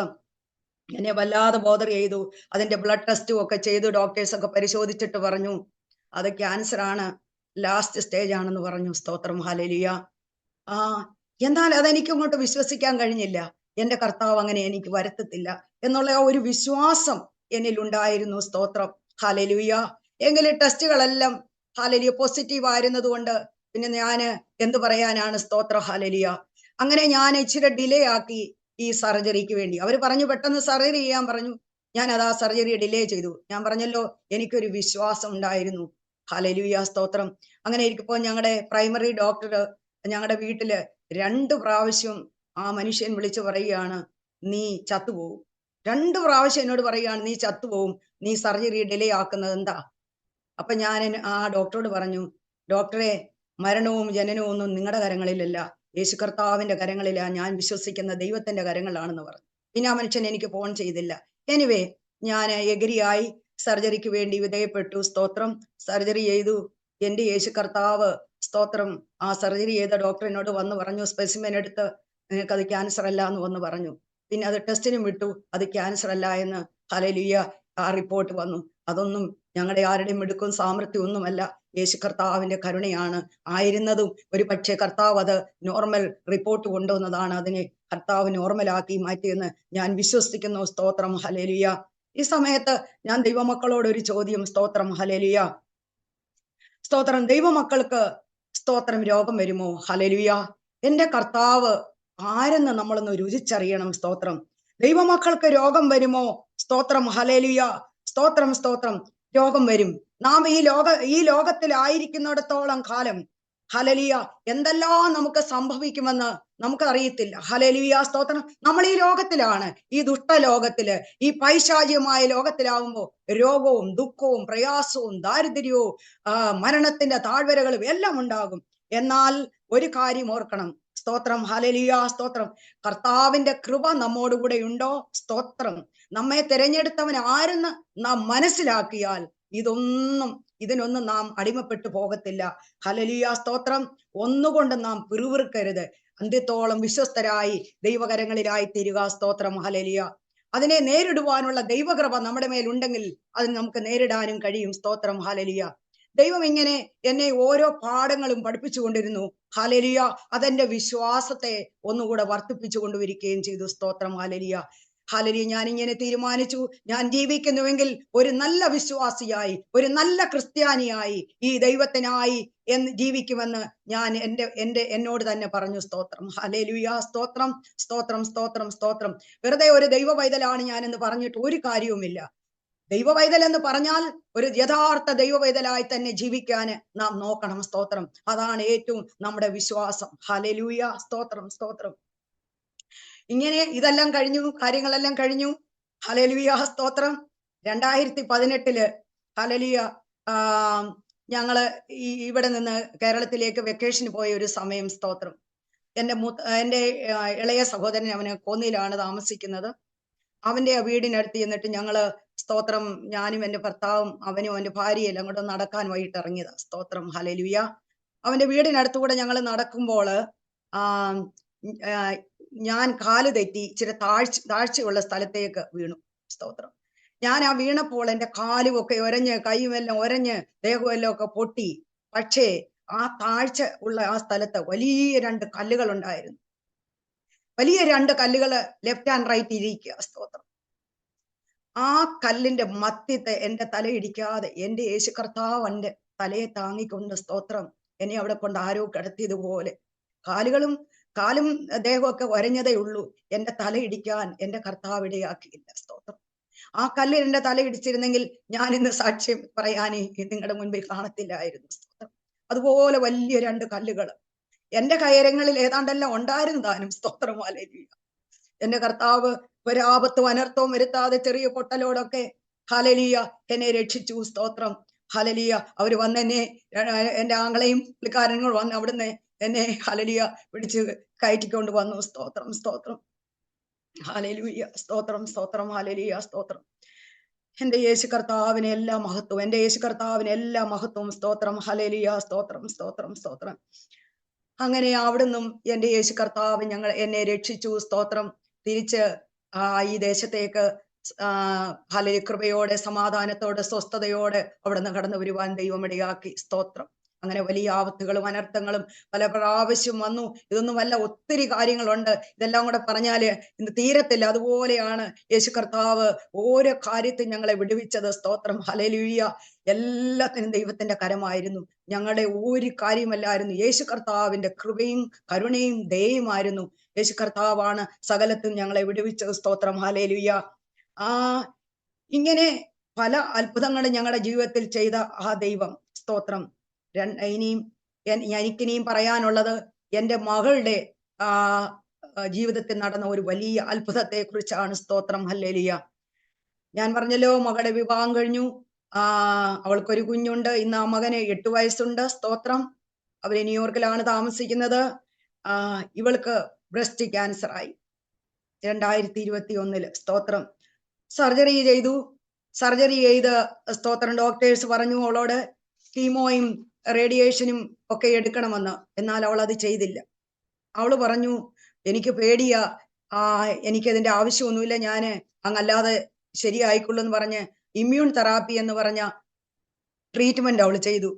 എന്നെ വല്ലാതെ ബോധർ ചെയ്തു. അതിന്റെ ബ്ലഡ് ടെസ്റ്റും ഒക്കെ ചെയ്തു. ഡോക്ടേഴ്സ് ഒക്കെ പരിശോധിച്ചിട്ട് പറഞ്ഞു അത് ക്യാൻസർ ആണ്, ലാസ്റ്റ് സ്റ്റേജ് ആണെന്ന് പറഞ്ഞു. സ്തോത്രം. ഹല്ലേലൂയ. എന്നാൽ അതെനിക്ക് അങ്ങോട്ട് വിശ്വസിക്കാൻ കഴിഞ്ഞില്ല. എന്റെ കർത്താവ് അങ്ങനെ എനിക്ക് വരുത്തത്തില്ല എന്നുള്ള ആ ഒരു വിശ്വാസം എന്നിൽ ഉണ്ടായിരുന്നു. സ്തോത്രം. ഹല്ലേലൂയ. എങ്കിലും ടെസ്റ്റുകളെല്ലാം ഹല്ലേലൂയ പോസിറ്റീവ് ആയിരുന്നത് കൊണ്ട് പിന്നെ ഞാന് എന്ത് പറയാനാണ്. സ്തോത്രം. ഹല്ലേലൂയ. അങ്ങനെ ഞാൻ ഇച്ചിരി ഡിലേ ആക്കി ഈ സർജറിക്ക് വേണ്ടി. അവര് പറഞ്ഞു പെട്ടെന്ന് സർജറി ചെയ്യാൻ പറഞ്ഞു. ഞാൻ അത് ആ സർജറി ഡിലേ ചെയ്തു. ഞാൻ പറഞ്ഞല്ലോ എനിക്കൊരു വിശ്വാസം ഉണ്ടായിരുന്നു. ഹല്ലേലൂയ. സ്തോത്രം. അങ്ങനെ ഇരിക്കുമ്പോൾ ഞങ്ങളുടെ പ്രൈമറി ഡോക്ടർ ഞങ്ങളുടെ വീട്ടില് 2 പ്രാവശ്യം ആ മനുഷ്യൻ വിളിച്ചു പറയുകയാണ്, നീ ചത്തുപോകും. 2 പ്രാവശ്യം എന്നോട് പറയുകയാണ്, നീ ചത്തുപോകും, നീ സർജറി ഡിലേ ആക്കുന്നത് എന്താ? അപ്പൊ ഞാൻ ആ ഡോക്ടറോട് പറഞ്ഞു, ഡോക്ടറെ, മരണവും ജനനവും ഒന്നും നിങ്ങളുടെ കരങ്ങളിലല്ല, യേശു കർത്താവിന്റെ കരങ്ങളിലാ, ഞാൻ വിശ്വസിക്കുന്ന ദൈവത്തിന്റെ കരങ്ങളിലാണെന്ന് പറഞ്ഞു. പിന്നെ ആ മനുഷ്യൻ എനിക്ക് ഫോൺ ചെയ്തില്ല. എനിവേ, ഞാൻ എഗ്രിയായി സർജറിക്ക് വേണ്ടി വിധേയപ്പെട്ടു. സ്തോത്രം. സർജറി ചെയ്തു. എന്റെ യേശു കർത്താവ് സ്തോത്രം. ആ സർജറി ചെയ്ത ഡോക്ടർ എന്നോട് വന്ന് പറഞ്ഞു, സ്പെസിമെൻ എടുത്ത് നിനക്ക് അത് ക്യാൻസർ അല്ല എന്ന് വന്ന് പറഞ്ഞു. പിന്നെ അത് ടെസ്റ്റിനും വിട്ടു, അത് ക്യാൻസർ അല്ല എന്ന്. ഹല്ലേലൂയ. ആ റിപ്പോർട്ട് വന്നു. അതൊന്നും ഞങ്ങളുടെ ആരുടെയും മിടുക്കും സാമർത്ഥ്യം ഒന്നുമല്ല, യേശു കർത്താവിന്റെ കരുണയാണ്. ആയിരുന്നതും ഒരു പക്ഷേ കർത്താവ് അത് നോർമൽ റിപ്പോർട്ട് കൊണ്ടുവന്നതാണ്. അതിനെ കർത്താവ് നോർമലാക്കി മാറ്റിയെന്ന് ഞാൻ വിശ്വസിക്കുന്നു. സ്തോത്രം. ഹല്ലേലൂയ. ഈ സമയത്ത് ഞാൻ ദൈവമക്കളോട് ഒരു ചോദ്യം. സ്തോത്രം. ഹല്ലേലൂയ. സ്തോത്രം. ദൈവമക്കൾക്ക് സ്തോത്രം രോഗം വരുമോ? ഹല്ലേലൂയ. എന്റെ കർത്താവ് ആരെന്ന് നമ്മളൊന്ന് രുചിച്ചറിയണം. സ്തോത്രം. ദൈവമക്കൾക്ക് രോഗം വരുമോ? സ്തോത്രം. ഹല്ലേലൂയ. സ്തോത്രം. സ്തോത്രം. രോഗം വരും. നാം ഈ ലോകത്തിലായിരിക്കുന്നിടത്തോളം കാലം ഹല്ലേലൂയ എന്തെല്ലാം നമുക്ക് സംഭവിക്കുമെന്ന് നമുക്ക് അറിയത്തില്ല. ഹല്ലേലൂയ. സ്തോത്രം. നമ്മൾ ഈ ലോകത്തിലാണ്, ഈ ദുഷ്ടലോകത്തില്, ഈ പൈശാചികമായ ലോകത്തിലാവുമ്പോ രോഗവും ദുഃഖവും പ്രയാസവും ദാരിദ്ര്യവും മരണത്തിന്റെ താഴ്വരകളും എല്ലാം ഉണ്ടാകും. എന്നാൽ ഒരു കാര്യം ഓർക്കണം. സ്തോത്രം. ഹല്ലേലൂയ. സ്തോത്രം. കർത്താവിന്റെ കൃപ നമ്മോടുകൂടെ ഉണ്ടോ? സ്തോത്രം. നമ്മെ തിരഞ്ഞെടുത്തവൻ ആരെന്ന് നാം മനസ്സിലാക്കിയാൽ ഇതിനൊന്നും നാം അടിമപ്പെട്ടു പോകത്തില്ല. ഹല്ലേലൂയ. സ്തോത്രം. ഒന്നുകൊണ്ട് നാം പിറുപിറുക്കരുത്. അന്ത്യത്തോളം വിശ്വസ്തരായി ദൈവകരങ്ങളിലായി തീരുക. സ്തോത്രം. ഹല്ലേലൂയ. അതിനെ നേരിടുവാനുള്ള ദൈവകൃപ നമ്മുടെ മേലുണ്ടെങ്കിൽ അതിന് നമുക്ക് നേരിടാനും കഴിയും. സ്തോത്രം. ഹല്ലേലൂയ. ദൈവം ഇങ്ങനെ എന്നെ ഓരോ പാഠങ്ങളും പഠിപ്പിച്ചു കൊണ്ടിരുന്നു. ഹല്ലേലൂയ. അതെന്റെ വിശ്വാസത്തെ ഒന്നുകൂടെ വർദ്ധിപ്പിച്ചു കൊണ്ടുവരികയും ചെയ്തു. സ്തോത്രം. ഹല്ലേലൂയ. ഹല്ലേലൂയ. ഞാൻ ഇങ്ങനെ തീരുമാനിച്ചു, ഞാൻ ജീവിക്കുന്നുവെങ്കിൽ ഒരു നല്ല വിശ്വാസിയായി, ഒരു നല്ല ക്രിസ്ത്യാനിയായി, ഈ ദൈവത്തിനായി ജീവിക്കുമെന്ന് ഞാൻ എന്നോട് തന്നെ പറഞ്ഞു. സ്തോത്രം. ഹല്ലേലൂയ. സ്തോത്രം. സ്തോത്രം. സ്തോത്രം. സ്തോത്രം. വെറുതെ ഒരു ദൈവ പൈതലാണ് ഞാൻ എന്ന് പറഞ്ഞിട്ട് ഒരു കാര്യവുമില്ല. ദൈവ പൈതൽ എന്ന് പറഞ്ഞാൽ ഒരു യഥാർത്ഥ ദൈവ പൈതലായി തന്നെ ജീവിക്കാൻ നാം നോക്കണം. സ്തോത്രം. അതാണ് ഏറ്റവും നമ്മുടെ വിശ്വാസം. ഹല്ലേലൂയ. സ്തോത്രം. സ്തോത്രം. ഇങ്ങനെ ഇതെല്ലാം കഴിഞ്ഞു, കാര്യങ്ങളെല്ലാം കഴിഞ്ഞു. ഹല്ലേലൂയ. സ്തോത്രം. 2018 ഹല്ലേലൂയ ഞങ്ങള് ഇവിടെ നിന്ന് കേരളത്തിലേക്ക് വെക്കേഷന് പോയ ഒരു സമയം. സ്തോത്രം. എന്റെ ഇളയ സഹോദരൻ അവന് കോന്നിയിലാണ് താമസിക്കുന്നത്. അവന്റെ ആ വീടിനടുത്ത് ചെന്നിട്ട് ഞങ്ങള് സ്തോത്രം, ഞാനും എൻ്റെ ഭർത്താവും അവനും അവന്റെ ഭാര്യയും എല്ലാം കൂടെ നടക്കാൻ വൈകിട്ട് ഇറങ്ങിയതാ. സ്തോത്രം, ഹല്ലേലൂയ. അവന്റെ വീടിനടുത്തുകൂടെ ഞങ്ങൾ നടക്കുമ്പോൾ ആ ആ, ഞാൻ കാല് തെറ്റി ഇച്ചിരി താഴ്ചയുള്ള സ്ഥലത്തേക്ക് വീണു. സ്തോത്രം. ഞാൻ ആ വീണപ്പോൾ എൻ്റെ കാലുമൊക്കെ ഒരഞ്ഞ്, കൈയുമെല്ലാം ഒരഞ്ഞ്, ദേഹമെല്ലാം ഒക്കെ പൊട്ടി. പക്ഷേ ആ താഴ്ച ഉള്ള ആ സ്ഥലത്ത് വലിയ 2 കല്ലുകൾ ഉണ്ടായിരുന്നു. വലിയ 2 കല്ലുകൾ ലെഫ്റ്റ് ആൻഡ് റൈറ്റ് ഇരിക്കുക. സ്തോത്രം. ആ കല്ലിന്റെ മധ്യത്തെ എന്റെ തലയിടിക്കാതെ എന്റെ യേശു കർത്താവ് എന്റെ തലയെ താങ്ങിക്കൊണ്ട്, സ്തോത്രം, എന്നെ അവിടെ കൊണ്ട് ആരോ കിടത്തിയതുപോലെ കാലും ദേഹമൊക്കെ ഒരഞ്ഞതേ ഉള്ളൂ. എന്റെ തല ഇടിക്കാൻ എന്റെ കർത്താവ് ഇടയാക്കിയില്ല. സ്തോത്രം. ആ കല്ല് എന്റെ തല ഇടിച്ചിരുന്നെങ്കിൽ ഞാൻ ഇന്ന് സാക്ഷ്യം പറയാനേ നിങ്ങളുടെ മുൻപിൽ കാണത്തില്ലായിരുന്നു. സ്തോത്രം. അതുപോലെ വലിയ 2 കല്ലുകൾ എന്റെ കയരങ്ങളിൽ ഏതാണ്ടെല്ലാം ഉണ്ടായിരുന്നു താനും. സ്തോത്രം, ഹല്ലേലൂയ. എന്റെ കർത്താവ് ഒരാപത്തും അനർത്ഥവും വരുത്താതെ ചെറിയ പൊട്ടലോടൊക്കെ, ഹല്ലേലൂയ, എന്നെ രക്ഷിച്ചു. സ്തോത്രം, ഹല്ലേലൂയ. അവര് വന്നെന്നെ, എന്റെ ആങ്ങളെയും പുള്ളിക്കാരനും വന്ന് അവിടുന്ന് എന്നെ, ഹല്ലേലൂയ, പിടിച്ച് കയറ്റിക്കൊണ്ട് വന്നു. സ്തോത്രം, സ്തോത്രം, ഹല്ലേലൂയ. സ്തോത്രം, സ്തോത്രം, ഹല്ലേലൂയ, സ്തോത്രം. എന്റെ യേശു കർത്താവിന് എല്ലാ മഹത്വം, എന്റെ യേശു കർത്താവിന് എല്ലാ മഹത്വം. സ്തോത്രം, ഹല്ലേലൂയ, സ്തോത്രം, സ്തോത്രം, സ്തോത്രം. അങ്ങനെ അവിടുന്നും എന്റെ യേശു കർത്താവ് എന്നെ രക്ഷിച്ചു. സ്തോത്രം. തിരിച്ച് ഈ ദേശത്തേക്ക് ഹല്ലേലൂയ, കൃപയോടെ, സമാധാനത്തോടെ, സ്വസ്ഥതയോടെ അവിടുന്ന് കടന്നു വരുവാൻ ദൈവം ഇടയാക്കി. സ്തോത്രം. അങ്ങനെ വലിയ ആപത്തുകളും അനർത്ഥങ്ങളും പല പ്രാവശ്യം വന്നു. ഇതൊന്നുമല്ല, ഒത്തിരി കാര്യങ്ങളുണ്ട്. ഇതെല്ലാം കൂടെ പറഞ്ഞാല് ഇന്ന് തീരത്തില്ല. അതുപോലെയാണ് യേശു കർത്താവ് ഓരോ കാര്യത്തിൽ ഞങ്ങളെ വിടുവിച്ചത്. സ്തോത്രം, ഹല്ലേലൂയ. എല്ലാത്തിനും ദൈവത്തിന്റെ കരമായിരുന്നു. ഞങ്ങളുടെ ഒരു കാര്യമല്ലായിരുന്നു, യേശു കർത്താവിന്റെ കൃപയും കരുണയും ദയയുമായിരുന്നു. യേശു കർത്താവാണ് സകലത്തും ഞങ്ങളെ വിടുവിച്ചത്. സ്തോത്രം, ഹല്ലേലൂയ. ഇങ്ങനെ പല അത്ഭുതങ്ങളും ഞങ്ങളുടെ ജീവിതത്തിൽ ചെയ്ത ആ ദൈവം, സ്തോത്രം. എനിക്കിനിയും പറയാനുള്ളത് എൻ്റെ മകളുടെ ജീവിതത്തിൽ നടന്ന ഒരു വലിയ അത്ഭുതത്തെ കുറിച്ചാണ്. സ്തോത്രം, ഹല്ലേലൂയ. ഞാൻ പറഞ്ഞല്ലോ, മകളുടെ വിവാഹം കഴിഞ്ഞു. അവൾക്കൊരു കുഞ്ഞുണ്ട്. ഇന്ന് ആ മകന് 8 വയസ്സുണ്ട്. സ്തോത്രം. അവര് ന്യൂയോർക്കിലാണ് താമസിക്കുന്നത്. ഇവൾക്ക് ബ്രസ്റ്റ് ക്യാൻസർ ആയി 2021. സ്തോത്രം. സർജറി ചെയ്തു. സർജറി ചെയ്ത്, സ്തോത്രം, ഡോക്ടേഴ്സ് പറഞ്ഞു അവളോട് കീമോയും റേഡിയേഷനും ഒക്കെ എടുക്കണമെന്ന്. എന്നാൽ അവൾ അത് ചെയ്തില്ല. അവള് പറഞ്ഞു, എനിക്ക് പേടിയാ, എനിക്കതിന്റെ ആവശ്യമൊന്നുമില്ല, ഞാൻ അങ്ങല്ലാതെ ശരിയായിക്കൊള്ളു എന്ന് പറഞ്ഞ് ഇമ്മ്യൂൺ തെറാപ്പി എന്ന് പറഞ്ഞ ട്രീറ്റ്മെന്റ് അവൾ ചെയ്തു.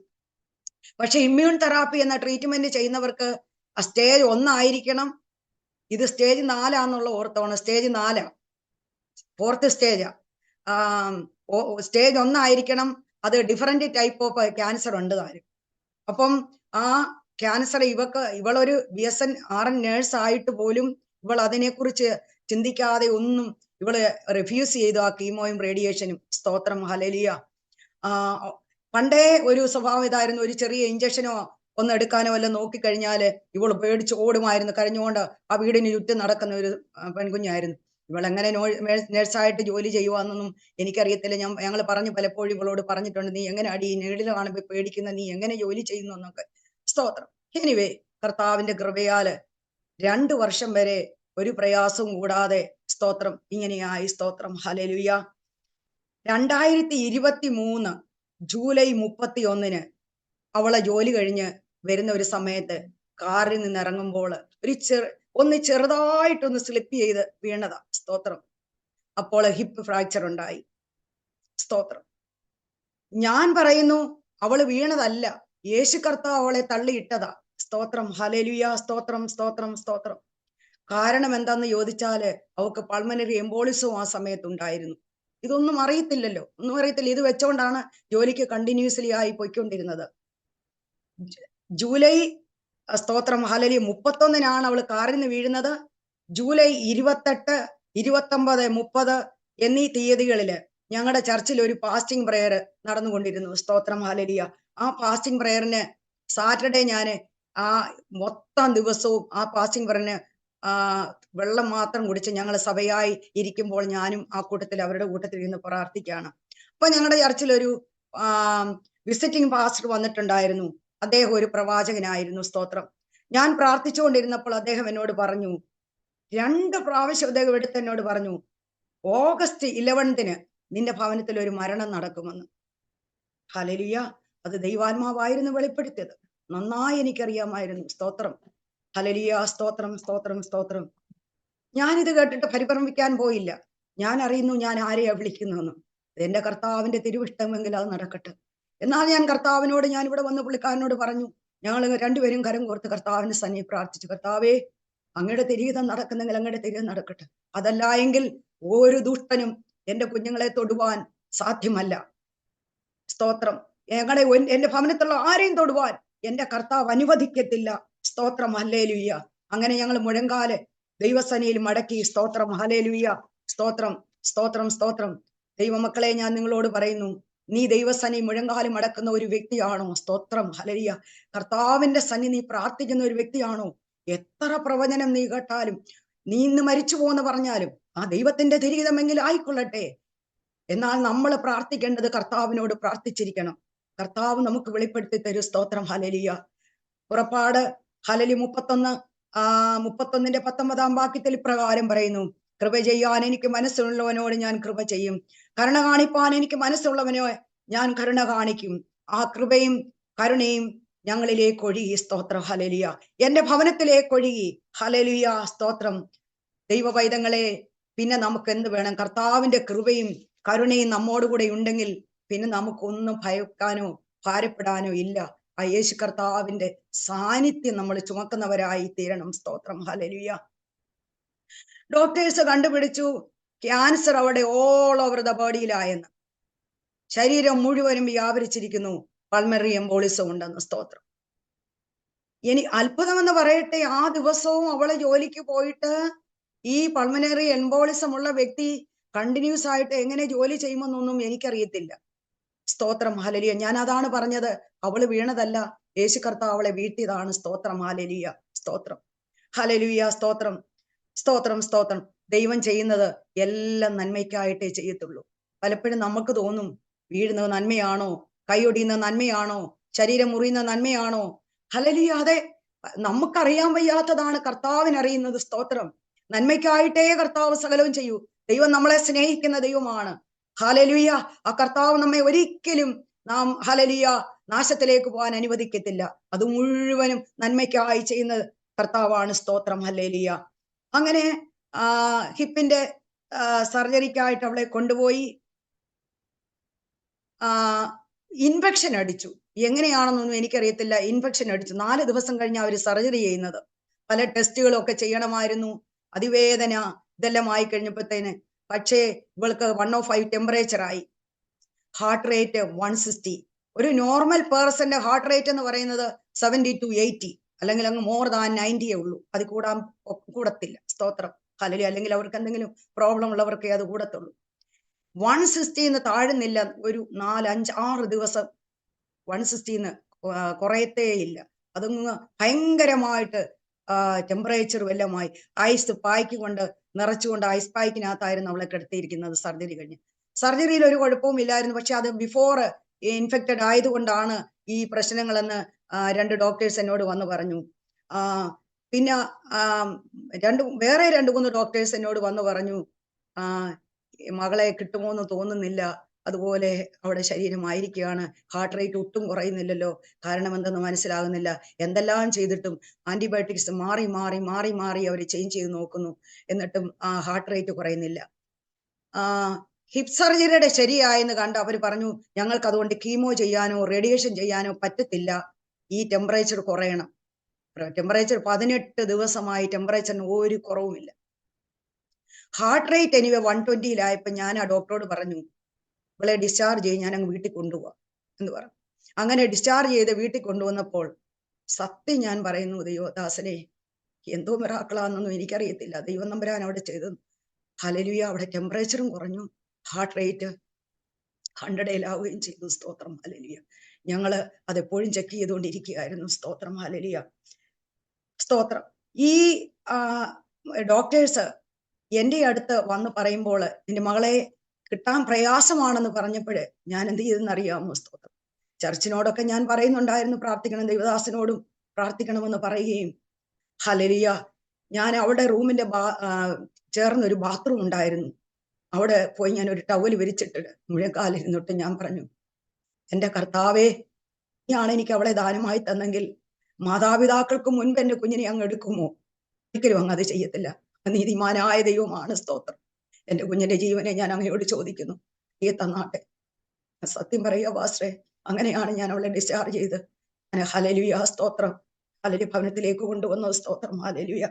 പക്ഷെ ഇമ്മ്യൂൺ തെറാപ്പി എന്ന ട്രീറ്റ്മെന്റ് ചെയ്യുന്നവർക്ക് സ്റ്റേജ് 1 ആയിരിക്കണം. ഇത് സ്റ്റേജ് 4 ഓർത്തോണം. Stage 4, 4th സ്റ്റേജാ. സ്റ്റേജ് 1 ആയിരിക്കണം. അത് ഡിഫറെന്റ് ടൈപ്പ് ഓഫ് ക്യാൻസർ ഉണ്ട് താനും. അപ്പം ആ ക്യാൻസർ ഇവളൊരു BSN-RN നേഴ്സ് ആയിട്ട് പോലും ഇവൾ അതിനെക്കുറിച്ച് ചിന്തിക്കാതെ ഒന്നും ഇവള് റിഫ്യൂസ് ചെയ്തു ആ കീമോയും റേഡിയേഷനും. സ്തോത്രം, ഹല്ലേലൂയ. പണ്ടേ ഒരു സ്വഭാവം ഇതായിരുന്നു, ഒരു ചെറിയ ഇഞ്ചക്ഷനോ ഒന്ന് എടുക്കാനോ വല്ലതും നോക്കിക്കഴിഞ്ഞാല് ഇവൾ പേടിച്ച് ഓടുമായിരുന്നു. കരഞ്ഞുകൊണ്ട് ആ വീടിന് ചുറ്റും നടക്കുന്ന ഒരു പെൺകുഞ്ഞായിരുന്നു. ഇവളെങ്ങനെ നേഴ്സായിട്ട് ജോലി ചെയ്യുവാന്നൊന്നും എനിക്കറിയത്തില്ല. ഞങ്ങൾ പലപ്പോഴും ഇവളോട് പറഞ്ഞിട്ടുണ്ട്, നീ എങ്ങനെ അടി നീളിൽ കാണുമ്പോൾ പേടിക്കുന്ന, നീ എങ്ങനെ ജോലി ചെയ്യുന്നു എന്നൊക്കെ. സ്തോത്രം. എനിവേ, കർത്താവിന്റെ കൃപയാല് 2 വർഷം വരെ ഒരു പ്രയാസവും കൂടാതെ, സ്തോത്രം, ഇങ്ങനെയായി. സ്തോത്രം, ഹല്ലേലൂയ. 2023 ജൂലൈ 31 അവളെ ജോലി കഴിഞ്ഞ് വരുന്ന ഒരു സമയത്ത് കാറിൽ നിന്ന് ഇറങ്ങുമ്പോൾ ചെറുതായിട്ടൊന്ന് സ്ലിപ്പ് ചെയ്ത് വീണതാ. സ്തോത്രം. അപ്പോൾ ഹിപ്പ് ഫ്രാക്ചർ ഉണ്ടായി. സ്തോത്രം. ഞാൻ പറയുന്നു, അവള് വീണതല്ല, യേശു കർത്താവ് അവളെ തള്ളിയിട്ടതാ. സ്തോത്രം, ഹല്ലേലൂയ. സ്തോത്രം, സ്തോത്രം, സ്തോത്രം. കാരണം എന്താന്ന് ചോദിച്ചാല് അവൾക്ക് പൾമനറി എംബോളിസവും ആ സമയത്ത് ഉണ്ടായിരുന്നു. ഇതൊന്നും അറിയത്തില്ലല്ലോ, ഒന്നും അറിയത്തില്ല. ഇത് വെച്ചോണ്ടാണ് ജോലിക്ക് കണ്ടിന്യൂസ്ലി ആയി പോയിക്കൊണ്ടിരുന്നത്. ജൂലൈ, സ്തോത്രം, ഹല്ലേലൂയ, 31 അവള് കാറിൽ നിന്ന് വീഴുന്നത്. ജൂലൈ 28, 29, 30 എന്നീ തീയതികളില് ഞങ്ങളുടെ ചർച്ചിൽ ഒരു ഫാസ്റ്റിംഗ് പ്രെയർ നടന്നുകൊണ്ടിരുന്നു. സ്തോത്രം, ഹല്ലേലൂയ. ആ ഫാസ്റ്റിംഗ് പ്രെയറിന് സാറ്റർഡേ ഞാന് മൊത്തം ദിവസവും ആ ഫാസ്റ്റിംഗ് പ്രെയറിന് വെള്ളം മാത്രം കുടിച്ച് ഞങ്ങൾ സഭയായി ഇരിക്കുമ്പോൾ ഞാനും ആ കൂട്ടത്തിൽ, അവരുടെ കൂട്ടത്തിൽ ഇരുന്ന് പ്രാർത്ഥിക്കുകയാണ്. അപ്പൊ ഞങ്ങളുടെ ചർച്ചിൽ ഒരു വിസിറ്റിംഗ് പാസ്റ്റർ വന്നിട്ടുണ്ടായിരുന്നു. അദ്ദേഹം ഒരു പ്രവാചകനായിരുന്നു. സ്തോത്രം. ഞാൻ പ്രാർത്ഥിച്ചുകൊണ്ടിരുന്നപ്പോൾ അദ്ദേഹം എന്നോട് പറഞ്ഞു, 2 പ്രാവശ്യം അദ്ദേഹം എടുത്ത് എന്നോട് പറഞ്ഞു, ഓഗസ്റ്റ് 11 നിന്റെ ഭവനത്തിൽ ഒരു മരണം നടക്കുമെന്ന്. ഹല്ലേലൂയ. അത് ദൈവാത്മാവായിരുന്നു വെളിപ്പെടുത്തിയത്. നന്നായി എനിക്കറിയാമായിരുന്നു. സ്തോത്രം. ഹല്ലേലൂയ. സ്തോത്രം, സ്തോത്രം, സ്തോത്രം. ഞാനിത് കേട്ടിട്ട് പരിഭ്രമിക്കാൻ പോയില്ല. ഞാൻ അറിയുന്നു ഞാൻ ആരെയാ വിളിക്കുന്നതെന്ന്. എന്റെ കർത്താവിന്റെ തിരുവിഷ്ടമെങ്കിൽ അത് നടക്കട്ടെ. എന്നാൽ ഞാൻ കർത്താവിനോട്, ഞാൻ ഇവിടെ വന്ന് പുള്ളിക്കാരനോട് പറഞ്ഞു, ഞങ്ങൾ രണ്ടുപേരും കരം കോർത്ത് കർത്താവിന്റെ സന്നിധി പ്രാർത്ഥിച്ചു. കർത്താവേ, അങ്ങയുടെ തിരിഹിതം നടക്കുന്നെങ്കിൽ അങ്ങയുടെ തിരിഹിതം നടക്കട്ടെ. അതല്ല എങ്കിൽ ഒരു ദുഷ്ടനും എന്റെ കുഞ്ഞുങ്ങളെ തൊടുവാൻ സാധ്യമല്ല. സ്തോത്രം. എന്റെ ഭവനത്തുള്ള ആരെയും തൊടുവാൻ എന്റെ കർത്താവ് അനുവദിക്കത്തില്ല. സ്തോത്രം. ഹല്ലേലൂയ. അങ്ങനെ ഞങ്ങൾ മുഴങ്കാല് ദൈവസന്നിധിയിൽ മടക്കി. സ്തോത്രം. ഹല്ലേലൂയ. സ്തോത്രം, സ്തോത്രം, സ്തോത്രം. ദൈവമക്കളെ, ഞാൻ നിങ്ങളോട് പറയുന്നു, നീ ദൈവസന്നിധി മുഴങ്കാല് മടക്കുന്ന ഒരു വ്യക്തിയാണോ? സ്തോത്രം. ഹല്ലേലൂയ. കർത്താവിന്റെ സന്നിധി നീ പ്രാർത്ഥിക്കുന്ന ഒരു വ്യക്തിയാണോ? എത്ര പ്രവചനം നീ കേട്ടാലും, നീ ഇന്ന് മരിച്ചു പോന്ന് പറഞ്ഞാലും, ആ ദൈവത്തിന്റെ തിരിഹിതമെങ്കിലും ആയിക്കൊള്ളട്ടെ. എന്നാൽ നമ്മൾ പ്രാർത്ഥിക്കേണ്ടത് കർത്താവിനോട് പ്രാർത്ഥിച്ചിരിക്കണം. കർത്താവ് നമുക്ക് വെളിപ്പെടുത്തി തരും. സ്തോത്രം. ഹല്ലേലൂയ. പുറപ്പാട് ഹല്ലേലൂയ 31:19 വാക്യത്തിൽ ഇപ്രകാരം പറയുന്നു, കൃപ ചെയ്യാൻ എനിക്ക് മനസ്സുള്ളവനോട് ഞാൻ കൃപ ചെയ്യും, കരുണ കാണിപ്പാൻ എനിക്ക് മനസ്സുള്ളവനോ ഞാൻ കരുണ കാണിക്കും. ആ കൃപയും കരുണയും ഞങ്ങളിലേക്ക് ഒഴുകി. സ്തോത്രം. ഹല്ലേലൂയ. എന്റെ ഭവനത്തിലേക്ക് ഒഴുകി. ഹല്ലേലൂയ. സ്തോത്രം. ദൈവവൈദങ്ങളെ, പിന്നെ നമുക്ക് എന്ത് വേണം? കർത്താവിന്റെ കൃപയും കരുണയും നമ്മോടുകൂടെ ഉണ്ടെങ്കിൽ പിന്നെ നമുക്കൊന്നും ഭയക്കാനോ ഭാരപ്പെടാനോ ഇല്ല. ആ യേശു കർത്താവിന്റെ സാന്നിധ്യം നമ്മൾ ചുമക്കുന്നവരായി തീരണം. സ്തോത്രം. ഹല്ലേലൂയ. ഡോക്ടേഴ്സ് കണ്ടുപിടിച്ചു ക്യാൻസർ അവിടെ ഓൾ ഓവർ ദ ബോഡിയിലായെന്ന്. ശരീരം മുഴുവനും വ്യാപരിച്ചിരിക്കുന്നു. പൾമറി എംബോളിസം ഉണ്ടെന്ന്. സ്തോത്രം. ഇനി അത്ഭുതമെന്ന് പറയട്ടെ, ആ ദിവസവും അവള് ജോലിക്ക് പോയിട്ട് ഈ പൾമനറി എംബോളിസം ഉള്ള വ്യക്തി കണ്ടിന്യൂസ് ആയിട്ട് എങ്ങനെ ജോലി ചെയ്യുമെന്നൊന്നും എനിക്കറിയത്തില്ല. സ്തോത്രം. ഹല്ലേലൂയ. ഞാൻ അതാണ് പറഞ്ഞത്, അവള് വീണതല്ല, യേശു കർത്താവ് അവളെ വീട്ടിയതാണ്. സ്തോത്രം. ഹല്ലേലൂയ. സ്തോത്രം. ഹല്ലേലൂയ. സ്തോത്രം, സ്തോത്രം, സ്തോത്രം. ദൈവം ചെയ്യുന്നത് എല്ലാം നന്മയ്ക്കായിട്ടേ ചെയ്യത്തുള്ളൂ. പലപ്പോഴും നമുക്ക് തോന്നും, വീഴുന്നത് നന്മയാണോ, കൈയൊടിയുന്ന നന്മയാണോ, ശരീരം മുറിയുന്ന നന്മയാണോ? ഹല്ലേലൂയ. അതെ, നമുക്കറിയാൻ വയ്യാത്തതാണ് കർത്താവിനറിയുന്നത്. സ്തോത്രം. നന്മയ്ക്കായിട്ടേ കർത്താവ് സകലവും ചെയ്യൂ. ദൈവം നമ്മളെ സ്നേഹിക്കുന്ന ദൈവമാണ്. ഹല്ലേലൂയ. ആ കർത്താവ് നമ്മെ ഒരിക്കലും ഹല്ലേലൂയ നാശത്തിലേക്ക് പോകാൻ അനുവദിക്കത്തില്ല. അത് മുഴുവനും നന്മയ്ക്കായി ചെയ്യുന്ന കർത്താവാണ്. സ്തോത്രം. ഹല്ലേലൂയ. അങ്ങനെ ഹിപ്പിന്റെ സർജറിക്കായിട്ട് അവളെ കൊണ്ടുപോയി. ഇൻഫെക്ഷൻ അടിച്ചു. എങ്ങനെയാണെന്നൊന്നും എനിക്കറിയത്തില്ല. ഇൻഫെക്ഷൻ അടിച്ചു. 4 ദിവസം കഴിഞ്ഞ് അവർ സർജറി ചെയ്യുന്നത്. പല ടെസ്റ്റുകളും ഒക്കെ ചെയ്യണമായിരുന്നു. അതിവേദന ഇതെല്ലാം ആയി കഴിഞ്ഞപ്പോഴത്തേന്, പക്ഷേ ഇവൾക്ക് 105 ടെമ്പറേച്ചർ ആയി. Heart rate 160. ഒരു നോർമൽ പേഴ്സന്റെ ഹാർട്ട് റേറ്റ് എന്ന് പറയുന്നത് 70 to 80, അല്ലെങ്കിൽ അങ്ങ് മോർ ദാൻ 90 ഉള്ളൂ. അത് കൂടത്തില്ല. സ്തോത്രം. ഹല്ലേലൂയ. അല്ലെങ്കിൽ അവർക്ക് എന്തെങ്കിലും പ്രോബ്ലം ഉള്ളവർക്കേ അത് കൂടത്തുള്ളൂ. 160 താഴുന്നില്ല. ഒരു 4, 5, 6 ദിവസം 160 കുറയത്തേ ഇല്ല. അതങ്ങ് ഭയങ്കരമായിട്ട് ടെമ്പറേച്ചർ വല്ലമായി ഐസ് പായ്ക്ക് കൊണ്ട് നിറച്ചുകൊണ്ട് ഐസ് പായ്ക്കിനകത്തായിരുന്നു അവളെ കിടത്തിയിരിക്കുന്നത് സർജറി കഴിഞ്ഞ്. സർജറിയിൽ ഒരു കുഴപ്പവും ഇല്ലായിരുന്നു. പക്ഷെ അത് ബിഫോർ ഇൻഫെക്റ്റഡ് ആയതുകൊണ്ടാണ് ഈ പ്രശ്നങ്ങളെന്ന് 2 ഡോക്ടേഴ്സ് എന്നോട് വന്ന് പറഞ്ഞു. പിന്നെ വേറെ 2-3 ഡോക്ടേഴ്സ് എന്നോട് വന്ന് പറഞ്ഞു, മകളെ കിട്ടുമോ എന്ന് തോന്നുന്നില്ല, അതുപോലെ അവിടെ ശരീരമായിരിക്കുകയാണ്, ഹാർട്ട് റേറ്റ് ഒട്ടും കുറയുന്നില്ലല്ലോ, കാരണം എന്തെന്ന് മനസ്സിലാകുന്നില്ല, എന്തെല്ലാം ചെയ്തിട്ടും ആന്റിബയോട്ടിക്സ് മാറി മാറി മാറി മാറി അവർ ചേഞ്ച് ചെയ്ത് നോക്കുന്നു, എന്നിട്ടും ആ ഹാർട്ട് റേറ്റ് കുറയുന്നില്ല. ഹിപ്പ് സർജറിയുടെ ശരിയായെന്ന് കണ്ട് അവർ പറഞ്ഞു, ഞങ്ങൾക്ക് അതുകൊണ്ട് കീമോ ചെയ്യാനോ റേഡിയേഷൻ ചെയ്യാനോ പറ്റത്തില്ല, ഈ ടെമ്പറേച്ചർ കുറയണം. ടെമ്പറേച്ചർ 18 ദിവസമായി ടെമ്പറേച്ചറിന് ഒരു കുറവുമില്ല. ഹാർട്ട് റേറ്റ് എനിവേ 120 ഞാൻ ആ ഡോക്ടറോട് പറഞ്ഞു, ഇവളെ ഡിസ്ചാർജ് ചെയ്യും, ഞാൻ അങ്ങ് വീട്ടിൽ കൊണ്ടുപോവാം എന്ന് പറഞ്ഞു. അങ്ങനെ ഡിസ്ചാർജ് ചെയ്ത് വീട്ടിൽ കൊണ്ടുവന്നപ്പോൾ സത്യം ഞാൻ പറയുന്നു, ദൈവദാസനെ, എന്തോ മിറാക്കിളാന്നൊന്നും എനിക്കറിയത്തില്ല, ദൈവം നമ്പരാൻ അവിടെ ചെയ്തത്. ഹല്ലേലൂയ. അവിടെ ടെമ്പറേച്ചറും കുറഞ്ഞു, ഹാർട്ട് റേറ്റ് 100 ചെയ്തു. സ്തോത്രം. ഹല്ലേലൂയ. ഞങ്ങള് അതെപ്പോഴും ചെക്ക് ചെയ്തുകൊണ്ടിരിക്കുകയായിരുന്നു. സ്തോത്രം. ഹല്ലേലൂയ. സ്തോത്രം. ഈ ഡോക്ടേഴ്സ് എന്റെ അടുത്ത് വന്ന് പറയുമ്പോൾ, നിന്റെ മകളെ കിട്ടാൻ പ്രയാസമാണെന്ന് പറഞ്ഞപ്പോഴേ ഞാൻ എന്ത് ചെയ്തെന്നറിയാമോ? സ്തോത്രം. ചർച്ചിനോടൊക്കെ ഞാൻ പറയുന്നുണ്ടായിരുന്നു, പ്രാർത്ഥിക്കണം, ദൈവദാസനോടും പ്രാർത്ഥിക്കണമെന്ന് പറയുകയും. ഹല്ലേലൂയ. ഞാൻ അവിടെ റൂമിന്റെ ചേർന്നൊരു ബാത്റൂം ഉണ്ടായിരുന്നു. അവിടെ പോയി ഞാൻ ഒരു ടവൽ വിരിച്ചിട്ട് മുഴക്കാലിരുന്നിട്ട് ഞാൻ പറഞ്ഞു, എൻ്റെ കർത്താവേ, നീയാണ് എനിക്ക് അവളെ ദാനമായി തന്നെങ്കിൽ മാതാപിതാക്കൾക്ക് മുൻപ് എൻ്റെ കുഞ്ഞിനെ അങ്ങ് എടുക്കുമോ? ഒരിക്കലും അങ്ങ് അത് ചെയ്യത്തില്ല. നീതിമാനായ ദൈവമാണ്. സ്തോത്രം. എൻ്റെ കുഞ്ഞിന്റെ ജീവനെ ഞാൻ അങ്ങയോട് ചോദിക്കുന്നു, നീ തന്നാട്ടെ. സത്യം പറയുക പാസ്റ്ററെ, അങ്ങനെയാണ് ഞാൻ അവളെ ഡിസ്ചാർജ് ചെയ്ത് ഹല്ലേലൂയ സ്തോത്രം ഹല്ലേലൂയ ഭവനത്തിലേക്ക് കൊണ്ടുവന്നു. സ്തോത്രം ഹല്ലേലൂയ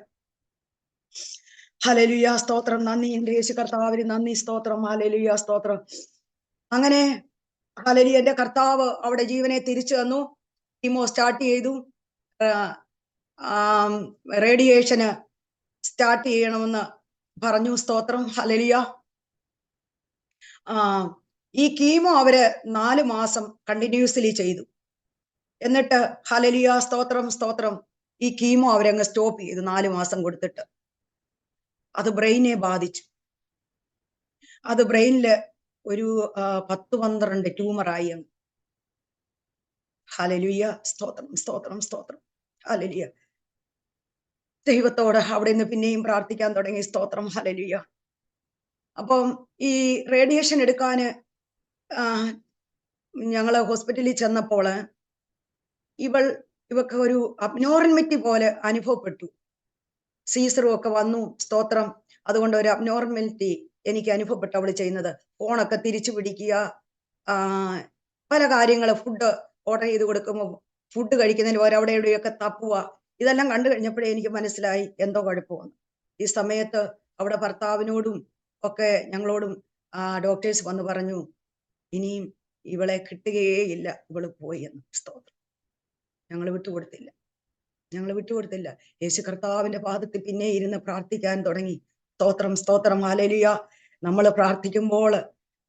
ഹല്ലേലൂയ സ്തോത്രം. നന്ദി എൻ്റെ യേശു കർത്താവിന് നന്ദി. സ്തോത്രം ഹല്ലേലൂയ സ്തോത്രം. അങ്ങനെ ഹല്ലേലൂയ എൻ്റെ കർത്താവ് അവിടെ ജീവനെ തിരിച്ചു തന്നു. കീമോ സ്റ്റാർട്ട് ചെയ്തു. റേഡിയേഷന് സ്റ്റാർട്ട് ചെയ്യണമെന്ന് പറഞ്ഞു. സ്തോത്രം ഹല്ലേലൂയ. ഈ കീമോ അവര് 4 മാസം കണ്ടിന്യൂസ്ലി ചെയ്തു. എന്നിട്ട് ഹല്ലേലൂയ സ്തോത്രം സ്തോത്രം ഈ കീമോ അവരങ്ങ് സ്റ്റോപ്പ് ചെയ്തു 4 മാസം കൊടുത്തിട്ട്. അത് ബ്രെയിനെ ബാധിച്ചു. അത് ബ്രെയിനില് ഒരു 10-12 ട്യൂമറായി അങ്ങ്. ഹല്ലേലൂയ സ്തോത്രം സ്തോത്രം സ്തോത്രം ഹല്ലേലൂയ. ദൈവത്തോട് അവിടെ നിന്ന് പിന്നെയും പ്രാർത്ഥിക്കാൻ തുടങ്ങി. സ്തോത്രം ഹല്ലേലൂയ. അപ്പം ഈ റേഡിയേഷൻ എടുക്കാന് ഞങ്ങള് ഹോസ്പിറ്റലിൽ ചെന്നപ്പോൾ ഇവക്ക് ഒരു അബ്നോർമലിറ്റി പോലെ അനുഭവപ്പെട്ടു. സീസറും ഒക്കെ വന്നു. സ്തോത്രം. അതുകൊണ്ട് ഒരു അബ്നോർമലിറ്റി എനിക്ക് അനുഭവപ്പെട്ടു അവള് ചെയ്യുന്നത്. ഫോണൊക്കെ തിരിച്ചു പിടിക്കുക, പല കാര്യങ്ങള്, ഫുഡ് ഓർഡർ ചെയ്ത് കൊടുക്കുമ്പോൾ ഫുഡ് കഴിക്കുന്നതിന് പോലെ അവിടെ എവിടെയൊക്കെ തപ്പുക. ഇതെല്ലാം കണ്ടു കഴിഞ്ഞപ്പോഴേ എനിക്ക് മനസ്സിലായി എന്തോ കുഴപ്പമാണ്. ഈ സമയത്ത് അവിടെ ഭർത്താവിനോടും ഒക്കെ ഞങ്ങളോടും ഡോക്ടേഴ്സ് വന്ന് പറഞ്ഞു, ഇനിയും ഇവളെ കിട്ടുകയേ ഇല്ല, ഇവള് പോയി എന്ന്. സ്തോത്രം. ഞങ്ങൾ വിട്ടുകൊടുത്തില്ല. യേശു കർത്താവിന്റെ പാദത്തിൽ പിന്നെ ഇരുന്ന് പ്രാർത്ഥിക്കാൻ തുടങ്ങി. സ്തോത്രം സ്തോത്രം ഹല്ലേലൂയ. നമ്മൾ പ്രാർത്ഥിക്കുമ്പോൾ,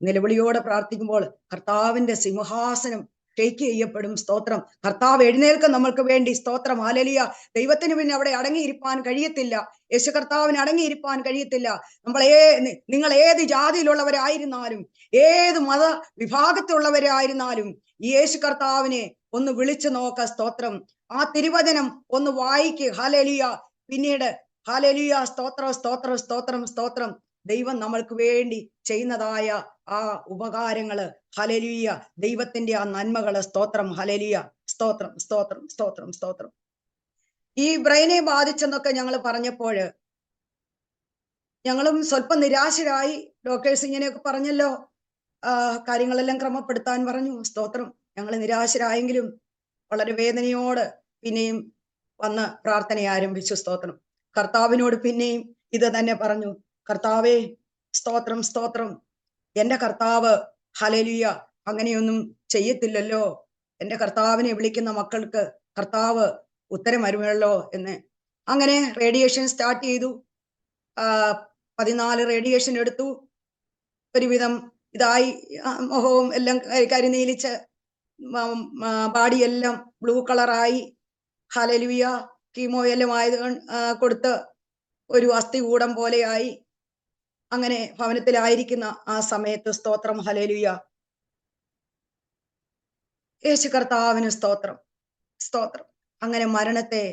നിലവിളിയോടെ പ്രാർത്ഥിക്കുമ്പോൾ കർത്താവിന്റെ സിംഹാസനം ഷെയ്ക്ക് ചെയ്യപ്പെടും. സ്തോത്രം. കർത്താവ് എഴുന്നേൽക്കും നമ്മൾക്ക് വേണ്ടി. സ്തോത്രം ഹല്ലേലൂയ. ദൈവത്തിന് പിന്നെ അവിടെ അടങ്ങിയിരിക്കാൻ കഴിയത്തില്ല. യേശു കർത്താവിന് അടങ്ങിയിരിക്കാൻ കഴിയത്തില്ല. നിങ്ങൾ ഏത് ജാതിയിലുള്ളവരായിരുന്നാലും, ഏത് മത വിഭാഗത്തിലുള്ളവരായിരുന്നാലും ഈ യേശു കർത്താവിനെ ഒന്ന് വിളിച്ചു നോക്ക. സ്തോത്രം. ആ തിരുവചനം ഒന്ന് വായിക്ക്. ഹല്ലേലൂയ. പിന്നീട് ഹല്ലേലൂയ സ്തോത്രം സ്തോത്രം സ്തോത്രം സ്തോത്രം. ദൈവം നമ്മൾക്ക് വേണ്ടി ചെയ്യുന്നതായ ആ ഉപകാരങ്ങള്, ഹല്ലേലൂയ, ദൈവത്തിന്റെ ആ നന്മകള്. സ്തോത്രം ഹല്ലേലൂയ സ്തോത്രം സ്തോത്രം സ്തോത്രം സ്തോത്രം. ഈ ബ്രെയിനെ ബാധിച്ചെന്നൊക്കെ ഞങ്ങൾ പറഞ്ഞപ്പോഴ് ഞങ്ങളും സ്വല്പം നിരാശരായി. ഡോക്ടേഴ്സ് ഇങ്ങനെയൊക്കെ പറഞ്ഞല്ലോ, കാര്യങ്ങളെല്ലാം ക്രമപ്പെടുത്താൻ പറഞ്ഞു. സ്തോത്രം. ഞങ്ങൾ നിരാശരായെങ്കിലും വളരെ വേദനയോട് പിന്നെയും വന്ന് പ്രാർത്ഥന ആരംഭിച്ചു. സ്തോത്രം. കർത്താവിനോട് പിന്നെയും ഇത് തന്നെ പറഞ്ഞു, കർത്താവേ സ്തോത്രം സ്തോത്രം. എൻ്റെ കർത്താവ് ഹല്ലേലൂയ അങ്ങനെയൊന്നും ചെയ്യത്തില്ലല്ലോ. എൻ്റെ കർത്താവിനെ വിളിക്കുന്ന മക്കൾക്ക് കർത്താവ് ഉത്തരം വരുമല്ലോ എന്ന്. അങ്ങനെ റേഡിയേഷൻ സ്റ്റാർട്ട് ചെയ്തു. 14 റേഡിയേഷൻ എടുത്തു. ഒരുവിധം ഇതായി. മുഖവും എല്ലാം കരിനീലിച്ച് ബാഡിയെല്ലാം ബ്ലൂ കളറായി. ഹല്ലേലൂയ. കീമോ എല്ലാം ആയത് കൊടുത്ത് ഒരു അസ്ഥികൂടം പോലെയായി. അങ്ങനെ ഭവനത്തിലായിരിക്കുന്ന ആ സമയത്ത് സ്തോത്രം ഹല്ലേലൂയ, യേശു കർത്താവിന് സ്തോത്രം സ്തോത്രം. അങ്ങനെ മരണത്തെ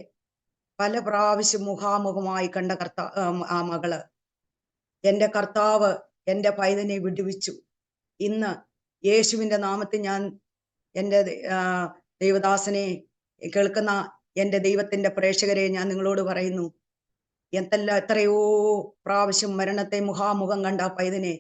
പല പ്രാവശ്യം മുഖാമുഖമായി കണ്ട ആ മകള്, എൻ്റെ കർത്താവ് എൻ്റെ പൈതനെ വിടുവിച്ചു. ഇന്ന് യേശുവിന്റെ നാമത്തിൽ ഞാൻ എൻ്റെ ദൈവദാസനെ കേൾക്കുന്ന എൻ്റെ ദൈവത്തിന്റെ പ്രേക്ഷകരെ ഞാൻ നിങ്ങളോട് പറയുന്നു, എത്രയോ പ്രാവശ്യം മരണത്തെ മുഖാമുഖം കണ്ട പൈതനെ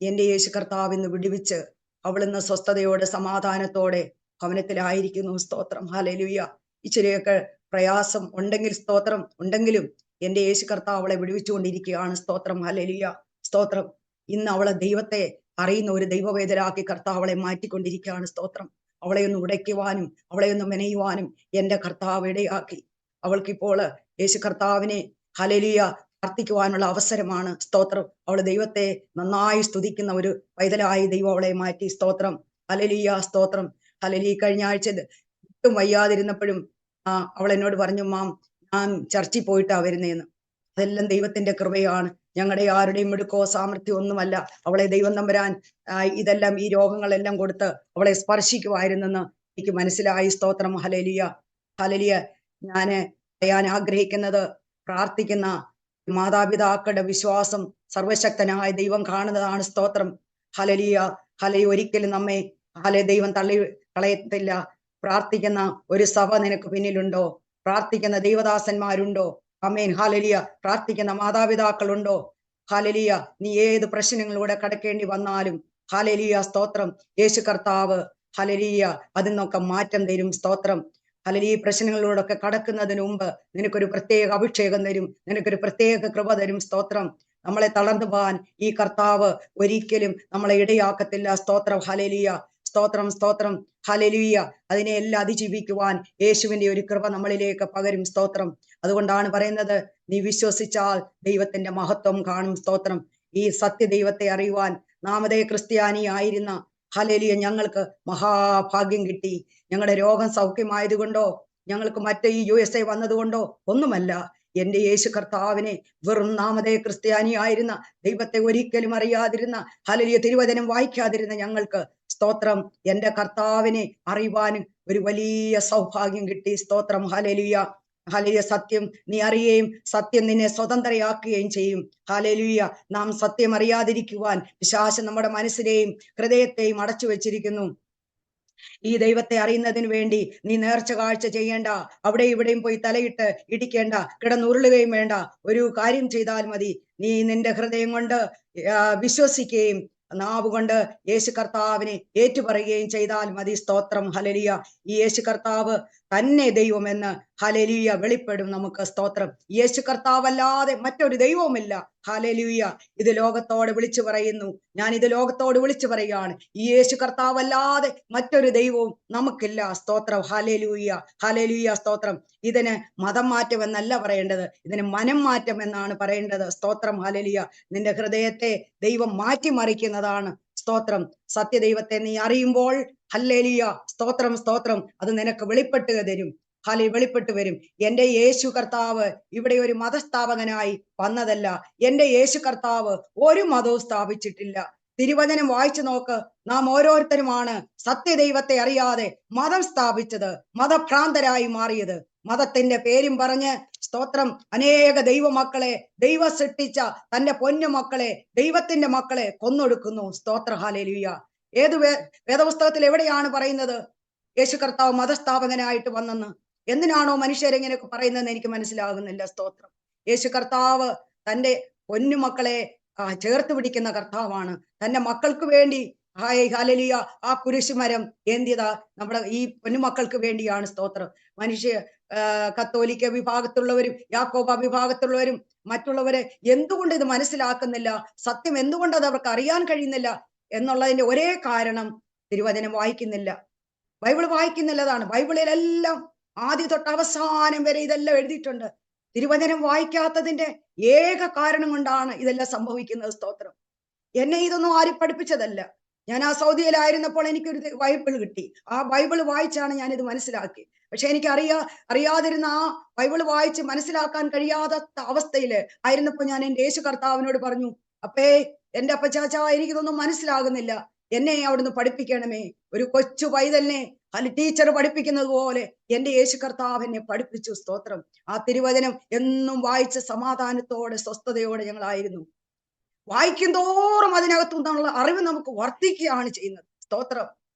എൻ്റെ യേശു കർത്താവ് ഇന്ന് വിടുവിച്ച് അവളിന്ന് സ്വസ്ഥതയോടെ സമാധാനത്തോടെ ഭവനത്തിലായിരിക്കുന്നു. സ്തോത്രം ഹല്ലേലൂയ. ഇച്ചിരിയൊക്കെ പ്രയാസം ഉണ്ടെങ്കിൽ സ്തോത്രം ഉണ്ടെങ്കിലും എൻ്റെ യേശു കർത്താവ് അവളെ വിടുവിച്ചുകൊണ്ടിരിക്കുകയാണ്. സ്തോത്രം ഹല്ലേലൂയ സ്തോത്രം. ഇന്ന് അവളെ ദൈവത്തെ അറിയുന്ന ഒരു ദൈവവേദനാക്കി കർത്താവ് അവളെ മാറ്റിക്കൊണ്ടിരിക്കുകയാണ്. സ്തോത്രം. അവളെ ഒന്ന് ഉടയ്ക്കുവാനും അവളെ ഒന്ന് മെനയുവാനും എൻ്റെ കർത്താവ് ഇടയാക്കി. അവൾക്കിപ്പോൾ യേശു കർത്താവിനെ ഹല്ലേലൂയ പ്രാർത്ഥിക്കുവാനുള്ള അവസരമാണ്. സ്തോത്രം. അവള് ദൈവത്തെ നന്നായി സ്തുതിക്കുന്ന ഒരു പൈതലായി ദൈവം അവളെ മാറ്റി. സ്തോത്രം ഹല്ലേലൂയ സ്തോത്രം ഹല്ലേലൂയ. കഴിഞ്ഞ ആഴ്ച ഒട്ടും വയ്യാതിരുന്നപ്പോഴും അവൾ എന്നോട് പറഞ്ഞു, മാം ഞാൻ ചർച്ചിൽ പോയിട്ടാ വരുന്നതെന്ന്. അതെല്ലാം ദൈവത്തിന്റെ കൃപയാണ്. ഞങ്ങളുടെ ആരുടെയും മിടുക്കോ സാമർഥ്യം ഒന്നുമല്ല. അവളെ ദൈവം തമ്പുരാൻ ഇതെല്ലാം ഈ രോഗങ്ങളെല്ലാം കൊടുത്ത് അവളെ സ്പർശിക്കുമായിരുന്നെന്ന് എനിക്ക് മനസ്സിലായി. സ്തോത്രം ഹല്ലേലൂയ ഹല്ലേലൂയ. ഞാന് പറയാൻ ആഗ്രഹിക്കുന്നത്, പ്രാർത്ഥിക്കുന്ന മാതാപിതാക്കളുടെ വിശ്വാസം സർവശക്തനായ ദൈവം കാണുന്നതാണ്. സ്തോത്രം. ഹല്ലേലൂയ. ഹല്ലേലൂയ. ഒരിക്കലും നമ്മെ ദൈവം തള്ളി കളയത്തില്ല. പ്രാർത്ഥിക്കുന്ന ഒരു സഭ നിനക്ക് പിന്നിലുണ്ടോ? പ്രാർത്ഥിക്കുന്ന ദൈവദാസന്മാരുണ്ടോ? ആമേൻ. ഹല്ലേലൂയ. പ്രാർത്ഥിക്കുന്ന മാതാപിതാക്കളുണ്ടോ? ഹല്ലേലൂയ. നീ ഏത് പ്രശ്നങ്ങളിലൂടെ കടക്കേണ്ടി വന്നാലും ഹല്ലേലൂയ സ്തോത്രം, യേശു കർത്താവ് ഹല്ലേലൂയ അതിൽ നിന്നൊക്കെ മാറ്റം തരും. സ്തോത്രം. ഹല്ലേലൂയ. ഈ പ്രശ്നങ്ങളിലൂടെയൊക്കെ കടക്കുന്നതിന് മുമ്പ് നിനക്കൊരു പ്രത്യേക അഭിഷേകം തരും, നിനക്കൊരു പ്രത്യേക കൃപ തരും. സ്തോത്രം. നമ്മളെ തളർന്നു പോകാൻ ഈ കർത്താവ് ഒരിക്കലും നമ്മളെ ഇടയാക്കത്തില്ല. സ്തോത്രം. ഹല്ലേലൂയ. സ്തോത്രം. സ്തോത്രം. ഹല്ലേലൂയ. അതിനെ എല്ലാം അതിജീവിക്കുവാൻ യേശുവിന്റെ ഒരു കൃപ നമ്മളിലേക്ക് പകരും. സ്തോത്രം. അതുകൊണ്ടാണ് പറയുന്നത്, നീ വിശ്വസിച്ചാൽ ദൈവത്തിന്റെ മഹത്വം കാണും. സ്തോത്രം. ഈ സത്യദൈവത്തെ അറിയുവാൻ നാമധേയ ക്രിസ്ത്യാനി ആയിരുന്ന ഹല്ലേലൂയ ഞങ്ങൾക്ക് മഹാഭാഗ്യം കിട്ടി. ഞങ്ങളുടെ രോഗം സൗഖ്യമായതുകൊണ്ടോ ഞങ്ങൾക്ക് മറ്റേ ഈ USA വന്നതുകൊണ്ടോ ഒന്നുമല്ല. എന്റെ യേശു കർത്താവിനെ വെറും നാമധേയ ക്രിസ്ത്യാനി ആയിരുന്ന, ദൈവത്തെ ഒരിക്കലും അറിയാതിരുന്ന, ഹല്ലേലൂയ തിരുവചനം വായിക്കാതിരുന്ന ഞങ്ങൾക്ക് സ്തോത്രം എന്റെ കർത്താവിനെ അറിയുവാനും ഒരു വലിയ സൗഭാഗ്യം കിട്ടി. സ്തോത്രം. ഹല്ലേലൂയ. ഹല്ലേലൂയ. സത്യം നീ അറിയുകയും സത്യം നിന്നെ സ്വതന്ത്രയാക്കുകയും ചെയ്യും. ഹല്ലേലൂയ. നാം സത്യം അറിയാതിരിക്കുവാൻ പിശാച് നമ്മുടെ മനസ്സിനെയും ഹൃദയത്തെയും അടച്ചു വെച്ചിരിക്കുന്നു. ഈ ദൈവത്തെ അറിയുന്നതിന് വേണ്ടി നീ നേർച്ച കാഴ്ച ചെയ്യേണ്ട, അവിടെ ഇവിടെയും പോയി തലയിട്ട് ഇടിക്കേണ്ട, കിടന്നുരുളുകയും വേണ്ട. ഒരു കാര്യം ചെയ്താൽ മതി. നീ നിന്റെ ഹൃദയം കൊണ്ട് വിശ്വസിക്കുകയും നാവ് കൊണ്ട് യേശു കർത്താവിനെ ഏറ്റുപറയുകയും ചെയ്താൽ മതി. സ്തോത്രം. ഹല്ലേലൂയ. ഈ യേശു കർത്താവ് തന്നെ ദൈവമെന്ന് ഹല്ലേലൂയ വെളിപ്പെടും നമുക്ക്. സ്തോത്രം. യേശു കർത്താവല്ലാതെ മറ്റൊരു ദൈവവുമില്ല. ഹല്ലേലൂയ. ഇത് ലോകത്തോട് വിളിച്ചു പറയുന്നു. ഞാൻ ഇത് ലോകത്തോട് വിളിച്ചു പറയുകയാണ്. ഈ യേശു കർത്താവല്ലാതെ മറ്റൊരു ദൈവവും നമുക്കില്ല. സ്തോത്രം. ഹല്ലേലൂയ. ഹല്ലേലൂയ. സ്തോത്രം. ഇതിന് മതം മാറ്റം എന്നല്ല പറയേണ്ടത്, ഇതിന് മനം മാറ്റം എന്നാണ് പറയേണ്ടത്. സ്തോത്രം. ഹല്ലേലൂയ. നിന്റെ ഹൃദയത്തെ ദൈവം മാറ്റിമറിക്കുന്നതാണ്. സ്തോത്രം. സത്യദൈവത്തെ നീ അറിയുമ്പോൾ ഹല്ലേലൂയ സ്തോത്രം. സ്തോത്രം. അത് നിനക്ക് വെളിപ്പെട്ട് തരും. വെളിപ്പെട്ടു വരും. എന്റെ യേശു കർത്താവ് ഇവിടെ ഒരു മതസ്ഥാപകനായി വന്നതല്ല. എന്റെ യേശു കർത്താവ് ഒരു മതവും സ്ഥാപിച്ചിട്ടില്ല. തിരുവചനം വായിച്ചു നോക്ക്. നാം ഓരോരുത്തരുമാണ് സത്യദൈവത്തെ അറിയാതെ മതം സ്ഥാപിച്ചത്, മതഭ്രാന്തരായി മാറിയത്. മതത്തിന്റെ പേരും പറഞ്ഞ് സ്തോത്രം അനേക ദൈവമക്കളെ, ദൈവ സൃഷ്ടിച്ച തന്റെ പൊന്നു മക്കളെ, ദൈവത്തിന്റെ മക്കളെ കൊന്നൊടുക്കുന്നു. സ്തോത്ര. ഹല്ലേലൂയ. ഏത് വേദപുസ്തകത്തിൽ എവിടെയാണ് പറയുന്നത് യേശു കർത്താവ് മതസ്ഥാപകനായിട്ട് വന്നെന്ന്? എന്തിനാണോ മനുഷ്യരെങ്ങനെയൊക്കെ പറയുന്നതെന്ന് എനിക്ക് മനസ്സിലാകുന്നില്ല. സ്തോത്രം. യേശു കർത്താവ് തന്റെ പൊന്നുമക്കളെ ചേർത്ത് പിടിക്കുന്ന കർത്താവാണ്. തന്റെ മക്കൾക്ക് വേണ്ടി ഹല്ലേലൂയ ആ കുരിശുമരം ഏന്തിയതാ നമ്മുടെ ഈ പൊന്നുമക്കൾക്ക് വേണ്ടിയാണ്. സ്തോത്രം. മനുഷ്യ കത്തോലിക്ക വിഭാഗത്തുള്ളവരും യാക്കോബ വിഭാഗത്തുള്ളവരും മറ്റുള്ളവരെ എന്തുകൊണ്ട് ഇത് മനസ്സിലാക്കുന്നില്ല, സത്യം എന്തുകൊണ്ട് അത് അവർക്ക് അറിയാൻ കഴിയുന്നില്ല എന്നുള്ളതിന്റെ ഒരേ കാരണം തിരുവചനം വായിക്കുന്നില്ല, ബൈബിൾ വായിക്കുന്നില്ലതാണ്. ബൈബിളിലെല്ലാം ആദ്യ തൊട്ട് അവസാനം വരെ ഇതെല്ലാം എഴുതിയിട്ടുണ്ട്. തിരുവചനം വായിക്കാത്തതിന്റെ ഏക കാരണം കൊണ്ടാണ് ഇതെല്ലാം സംഭവിക്കുന്നത്. സ്തോത്രം. എന്നെ ഇതൊന്നും ആരും പഠിപ്പിച്ചതല്ല. ഞാൻ ആ സൗദിയിലായിരുന്നപ്പോൾ എനിക്കൊരു ബൈബിൾ കിട്ടി. ആ ബൈബിൾ വായിച്ചാണ് ഞാൻ ഇത് മനസ്സിലാക്കി. പക്ഷെ എനിക്ക് അറിയാതിരുന്ന ആ ബൈബിൾ വായിച്ച് മനസ്സിലാക്കാൻ കഴിയാത്ത അവസ്ഥയില് ആയിരുന്നപ്പോ ഞാൻ എന്റെ യേശു കർത്താവിനോട് പറഞ്ഞു, അപ്പേ എന്റെ അപ്പച്ചാച്ചാ എനിക്കിതൊന്നും മനസ്സിലാകുന്നില്ല, എന്നെ അവിടുന്ന് പഠിപ്പിക്കണമേ. ഒരു കൊച്ചു പൈതലിനെ ടീച്ചർ പഠിപ്പിക്കുന്നത് പോലെ എന്റെ യേശു കർത്താവ് എന്നെ പഠിപ്പിച്ചു. സ്തോത്രം. ആ തിരുവചനം എന്നും വായിച്ച് സമാധാനത്തോടെ സ്വസ്ഥതയോടെ ഞങ്ങളായിരുന്നു. വായിക്കും തോറും അതിനകത്തു നിന്നുള്ള അറിവ് നമുക്ക് വർദ്ധിക്കുകയാണ് ചെയ്യുന്നത്. സ്തോത്രം.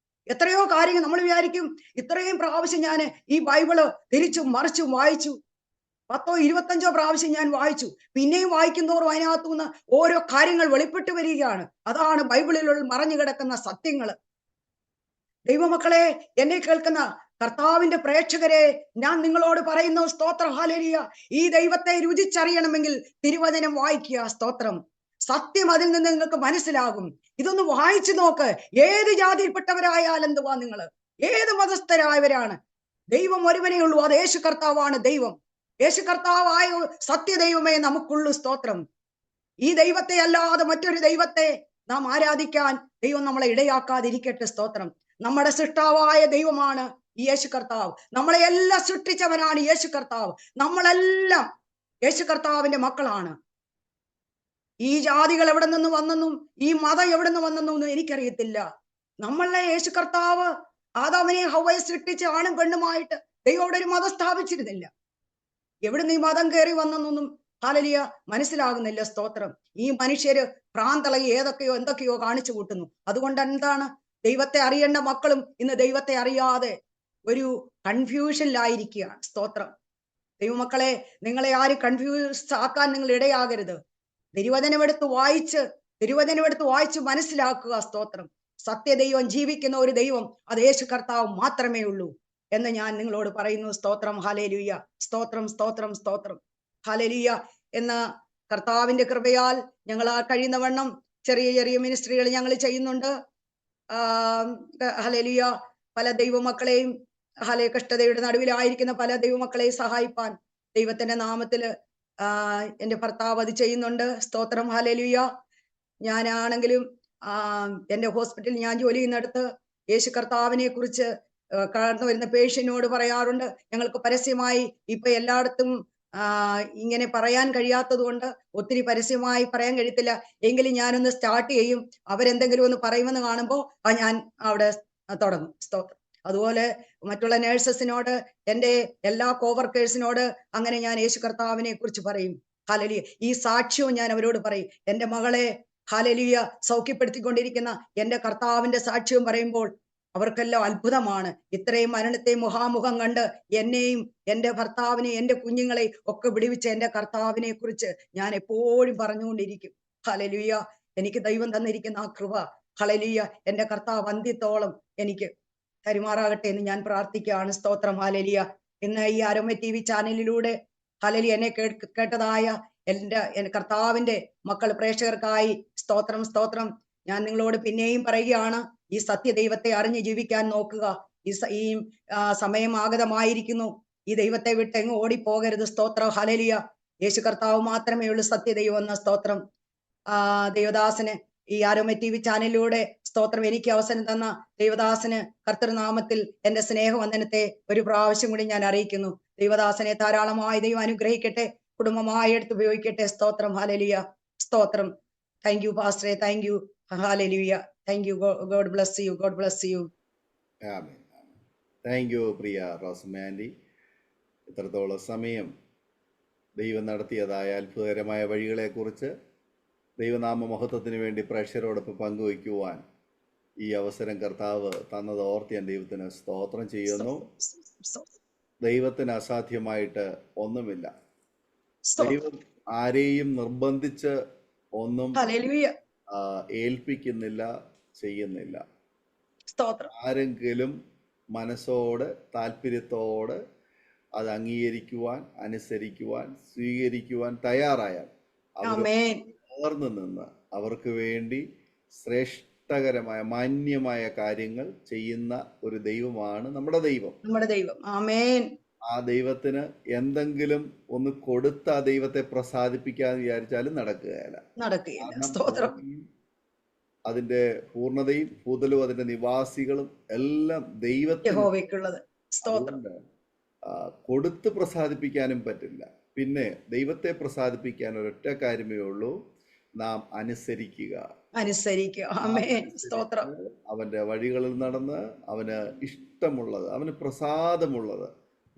എത്രയോ കാര്യങ്ങൾ നമ്മൾ വിചാരിക്കും, ഇത്രയും പ്രാവശ്യം ഞാൻ ഈ ബൈബിള് തിരിച്ചും മറിച്ചും വായിച്ചു, 10 25 പ്രാവശ്യം ഞാൻ വായിച്ചു. പിന്നെയും വായിക്കും തോറും അതിനകത്തു നിന്ന് ഓരോ കാര്യങ്ങൾ വെളിപ്പെട്ട് വരികയാണ്. അതാണ് ബൈബിളിൽ മറഞ്ഞു കിടക്കുന്ന സത്യങ്ങൾ. ദൈവമക്കളെ, എന്നെ കേൾക്കുന്ന കർത്താവിന്റെ പ്രേക്ഷകരെ, ഞാൻ നിങ്ങളോട് പറയുന്നു, സ്തോത്രം. ഹല്ലേലൂയ. ഈ ദൈവത്തെ രുചിച്ചറിയണമെങ്കിൽ തിരുവചനം വായിക്കുക. സ്തോത്രം. സത്യം അതിൽ നിന്ന് നിങ്ങൾക്ക് മനസ്സിലാകും. ഇതൊന്ന് വായിച്ചു നോക്ക്. ഏത് ജാതിയിൽപ്പെട്ടവരായാലും എന്തുവാ, നിങ്ങൾ ഏത് മതസ്ഥരായവരാണ്, ദൈവം ഒരുവനേ ഉള്ളൂ. അത് യേശു കർത്താവാണ് ദൈവം. യേശു കർത്താവായ സത്യദൈവമേ നമുക്കുള്ളൂ. സ്തോത്രം. ഈ ദൈവത്തെ അല്ലാതെ മറ്റൊരു ദൈവത്തെ നാം ആരാധിക്കാൻ ദൈവം നമ്മളെ ഇടയാക്കാതിരിക്കട്ടെ. സ്തോത്രം. നമ്മുടെ സൃഷ്ടാവായ ദൈവമാണ് ഈ യേശു കർത്താവ്. നമ്മളെ എല്ലാം സൃഷ്ടിച്ചവനാണ് യേശു കർത്താവ്. നമ്മളെല്ലാം യേശു കർത്താവിന്റെ മക്കളാണ്. ഈ ജാതികൾ എവിടെ നിന്ന് വന്നെന്നും ഈ മതം എവിടെ നിന്ന് വന്നെന്നും എനിക്കറിയത്തില്ല. നമ്മളെ യേശു കർത്താവ് ആദാമിനെ ഹവ്വയെ സൃഷ്ടിച്ച് ആണും പെണ്ണുമായിട്ട് ദൈവം ഒരു മതം സ്ഥാപിച്ചിരുന്നില്ല. എവിടുന്ന് ഈ മതം കയറി വന്നെന്നൊന്നും ഹല്ലേലൂയ മനസ്സിലാകുന്നില്ല. സ്തോത്രം. ഈ മനുഷ്യര് ഭ്രാന്തളകി ഏതൊക്കെയോ എന്തൊക്കെയോ കാണിച്ചു കൂട്ടുന്നു. അതുകൊണ്ട് എന്താണ്, ദൈവത്തെ അറിയേണ്ട മക്കളും ഇന്ന് ദൈവത്തെ അറിയാതെ ഒരു കൺഫ്യൂഷനിലായിരിക്കുകയാണ്. സ്തോത്രം. ദൈവമക്കളെ, നിങ്ങളെ ആരും കൺഫ്യൂസ് ആക്കാൻ നിങ്ങൾ ഇടയാകരുത്. തിരുവചനമെടുത്ത് വായിച്ച് മനസ്സിലാക്കുക. സ്തോത്രം. സത്യദൈവം, ജീവിക്കുന്ന ഒരു ദൈവം, അത് യേശു കർത്താവ് മാത്രമേ ഉള്ളൂ എന്ന് ഞാൻ നിങ്ങളോട് പറയുന്നു. സ്തോത്രം. ഹല്ലേലൂയ. സ്തോത്രം, സ്തോത്രം, സ്തോത്രം. ഹല്ലേലൂയ. എന്ന കർത്താവിന്റെ കൃപയാൽ ഞങ്ങൾ ആ കഴിയുന്ന വണ്ണം ചെറിയ ചെറിയ മിനിസ്ട്രികൾ ഞങ്ങൾ ചെയ്യുന്നുണ്ട്. ഹല്ലേലൂയ. പല ദൈവമക്കളെയും കഷ്ടതയുടെ നടുവിലായിരിക്കുന്ന പല ദൈവമക്കളെയും സഹായിപ്പാൻ ദൈവത്തിന്റെ നാമത്തില് എന്റെ ഭർത്താവ് അത് ചെയ്യുന്നുണ്ട്. സ്തോത്രം. ഹല്ലേലൂയ. ഞാനാണെങ്കിലും എന്റെ ഹോസ്പിറ്റലിൽ ഞാൻ ജോലി ചെയ്യുന്നിടത്ത് യേശു കർത്താവിനെ കുറിച്ച് കടന്നു വരുന്ന പേഷ്യന്റിനോട് പറയാറുണ്ട്. ഞങ്ങൾക്ക് പരസ്യമായി ഇപ്പൊ എല്ലായിടത്തും ഇങ്ങനെ പറയാൻ കഴിയാത്തത് കൊണ്ട് ഒത്തിരി പരസ്യമായി പറയാൻ കഴിയത്തില്ല. എങ്കിലും ഞാനൊന്ന് സ്റ്റാർട്ട് ചെയ്യും. അവരെന്തെങ്കിലും ഒന്ന് പറയുമെന്ന് കാണുമ്പോൾ ഞാൻ അവിടെ തുടങ്ങും. സ്തോത്രം. അതുപോലെ മറ്റുള്ള നേഴ്സസിനോട്, എൻ്റെ എല്ലാ കോവർക്കേഴ്സിനോട് അങ്ങനെ ഞാൻ യേശു കർത്താവിനെ കുറിച്ച് പറയും. ഹല്ലേലൂയ. ഈ സാക്ഷ്യവും ഞാൻ അവരോട് പറയും. എൻ്റെ മകളെ ഹല്ലേലൂയ സൗഖ്യപ്പെടുത്തിക്കൊണ്ടിരിക്കുന്ന എൻ്റെ കർത്താവിന്റെ സാക്ഷ്യവും പറയുമ്പോൾ അവർക്കെല്ലാം അത്ഭുതമാണ്. ഇത്രയും മരണത്തെ മുഖാമുഖം കണ്ട് എന്നെയും എൻ്റെ ഭർത്താവിനെയും എൻ്റെ കുഞ്ഞുങ്ങളെ ഒക്കെ വിടുവിച്ച എൻ്റെ കർത്താവിനെ കുറിച്ച് ഞാൻ എപ്പോഴും പറഞ്ഞുകൊണ്ടിരിക്കും. ഹല്ലേലൂയ. എനിക്ക് ദൈവം തന്നിരിക്കുന്ന ആ കൃപ, ഹല്ലേലൂയ, എൻ്റെ കർത്താവ് അന്ത്യത്തോളം എനിക്ക് കരുമാറാകട്ടെ എന്ന് ഞാൻ പ്രാർത്ഥിക്കുകയാണ്. സ്തോത്രം. ഹല്ലേലൂയ. ഇന്ന് ഈ അരോമ TV ചാനലിലൂടെ ഹല്ലേലൂയ എന്നെ കേട്ടതായ എൻ്റെ കർത്താവിന്റെ മക്കൾ പ്രേക്ഷകർക്കായി സ്തോത്രം, സ്തോത്രം. ഞാൻ നിങ്ങളോട് പിന്നെയും പറയുകയാണ്, ഈ സത്യദൈവത്തെ അറിഞ്ഞ് ജീവിക്കാൻ നോക്കുക. ഈ സമയം ആഗതമായിരിക്കുന്നു. ഈ ദൈവത്തെ വിട്ട് എങ്ങും ഓടിപ്പോകരുത്. സ്തോത്രം. ഹല്ലേലൂയ. യേശു കർത്താവ് മാത്രമേ ഉള്ളൂ സത്യദൈവം എന്ന സ്തോത്രം. ദൈവദാസന് ഈ അരോമ TV ചാനലിലൂടെ സ്തോത്രം എനിക്ക് അവസരം തന്ന ദൈവദാസന് കർത്തൃനാമത്തിൽ എന്റെ സ്നേഹവന്ദനത്തെ ഒരു പ്രാവശ്യം കൂടി ഞാൻ അറിയിക്കുന്നു. ദൈവദാസനെ ധാരാളമായി ദൈവം അനുഗ്രഹിക്കട്ടെ, കുടുംബമായി എടുത്ത് ഉപയോഗിക്കട്ടെ. സ്തോത്രം. ഹല്ലേലൂയ. സ്തോത്രം. താങ്ക് യു പാസ്റ്ററെ. Thank you. ഹല്ലേലൂയ. Thank you. God bless you. God bless you. ആമേൻ. താങ്ക് യു പ്രിയ റോസ്മാൻഡി. ഇത്രത്തോളം സമയം ദൈവം നടത്തിയതായ അത്ഭുതകരമായ വഴികളെക്കുറിച്ച് ദൈവനാമ മഹത്വത്തിന് വേണ്ടി പ്രേക്ഷകരോടൊപ്പം പങ്കുവയ്ക്കുവാൻ ഈ അവസരം കർത്താവ് തന്നത് ഓർത്ത് ഞാൻ ദൈവത്തിന് സ്തോത്രം ചെയ്യുന്നു. ദൈവത്തിന് അസാധ്യമായിട്ട് ഒന്നുമില്ല. ദൈവം ആരെയും നിർബന്ധിച്ച് ഒന്നും ഏൽപ്പിക്കുന്നില്ല, ചെയ്യുന്നില്ല. ആരെങ്കിലും മനസ്സോട് താല്പര്യത്തോട് അത് അംഗീകരിക്കുവാൻ, അനുസരിക്കുവാൻ, സ്വീകരിക്കുവാൻ തയ്യാറായാൽ ചേർന്ന് നിന്ന് അവർക്ക് വേണ്ടി ശ്രേഷ്ഠകരമായ മാന്യമായ കാര്യങ്ങൾ ചെയ്യുന്ന ഒരു ദൈവമാണ് നമ്മുടെ ദൈവം. ആമേൻ. ആ ദൈവത്തിന് എന്തെങ്കിലും ഒന്ന് കൊടുത്ത് ആ ദൈവത്തെ പ്രസാദിപ്പിക്കാന്ന് വിചാരിച്ചാലും നടക്കുകയില്ല. അതിന്റെ പൂർണ്ണതയും ഭൂതലും അതിന്റെ നിവാസികളും എല്ലാം ദൈവത്തിനുള്ളത്. കൊടുത്ത് പ്രസാദിപ്പിക്കാനും പറ്റില്ല. പിന്നെ ദൈവത്തെ പ്രസാദിപ്പിക്കാൻ ഒരൊറ്റ കാര്യമേ ഉള്ളൂ, നാം അനുസരിക്കുക. അവന്റെ വഴികളിൽ നടന്ന് അവന് ഇഷ്ടമുള്ളത്, അവന് പ്രസാദമുള്ളത്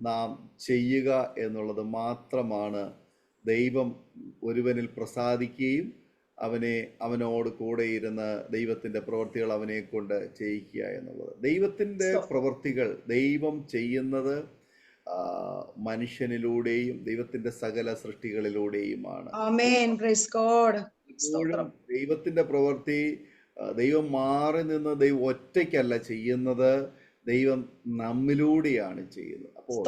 നാം ചെയ്യുക എന്നുള്ളത് മാത്രമാണ് ദൈവം ഒരുവനിൽ പ്രസാദിക്കുകയും അവനോട് കൂടെ ഇരുന്ന് ദൈവത്തിന്റെ പ്രവൃത്തികൾ അവനെ കൊണ്ട് ചെയ്യിക്കുക എന്നുള്ളത്. ദൈവത്തിന്റെ പ്രവൃത്തികൾ ദൈവം ചെയ്യുന്നത് മനുഷ്യനിലൂടെയും ദൈവത്തിന്റെ സകല സൃഷ്ടികളിലൂടെയുമാണ്. ദൈവത്തിന്റെ പ്രവൃത്തി ദൈവം മാറി നിന്ന് ദൈവം ഒറ്റയ്ക്കല്ല ചെയ്യുന്നത്, ദൈവം നമ്മിലൂടെയാണ് ചെയ്യുന്നത്. അപ്പോൾ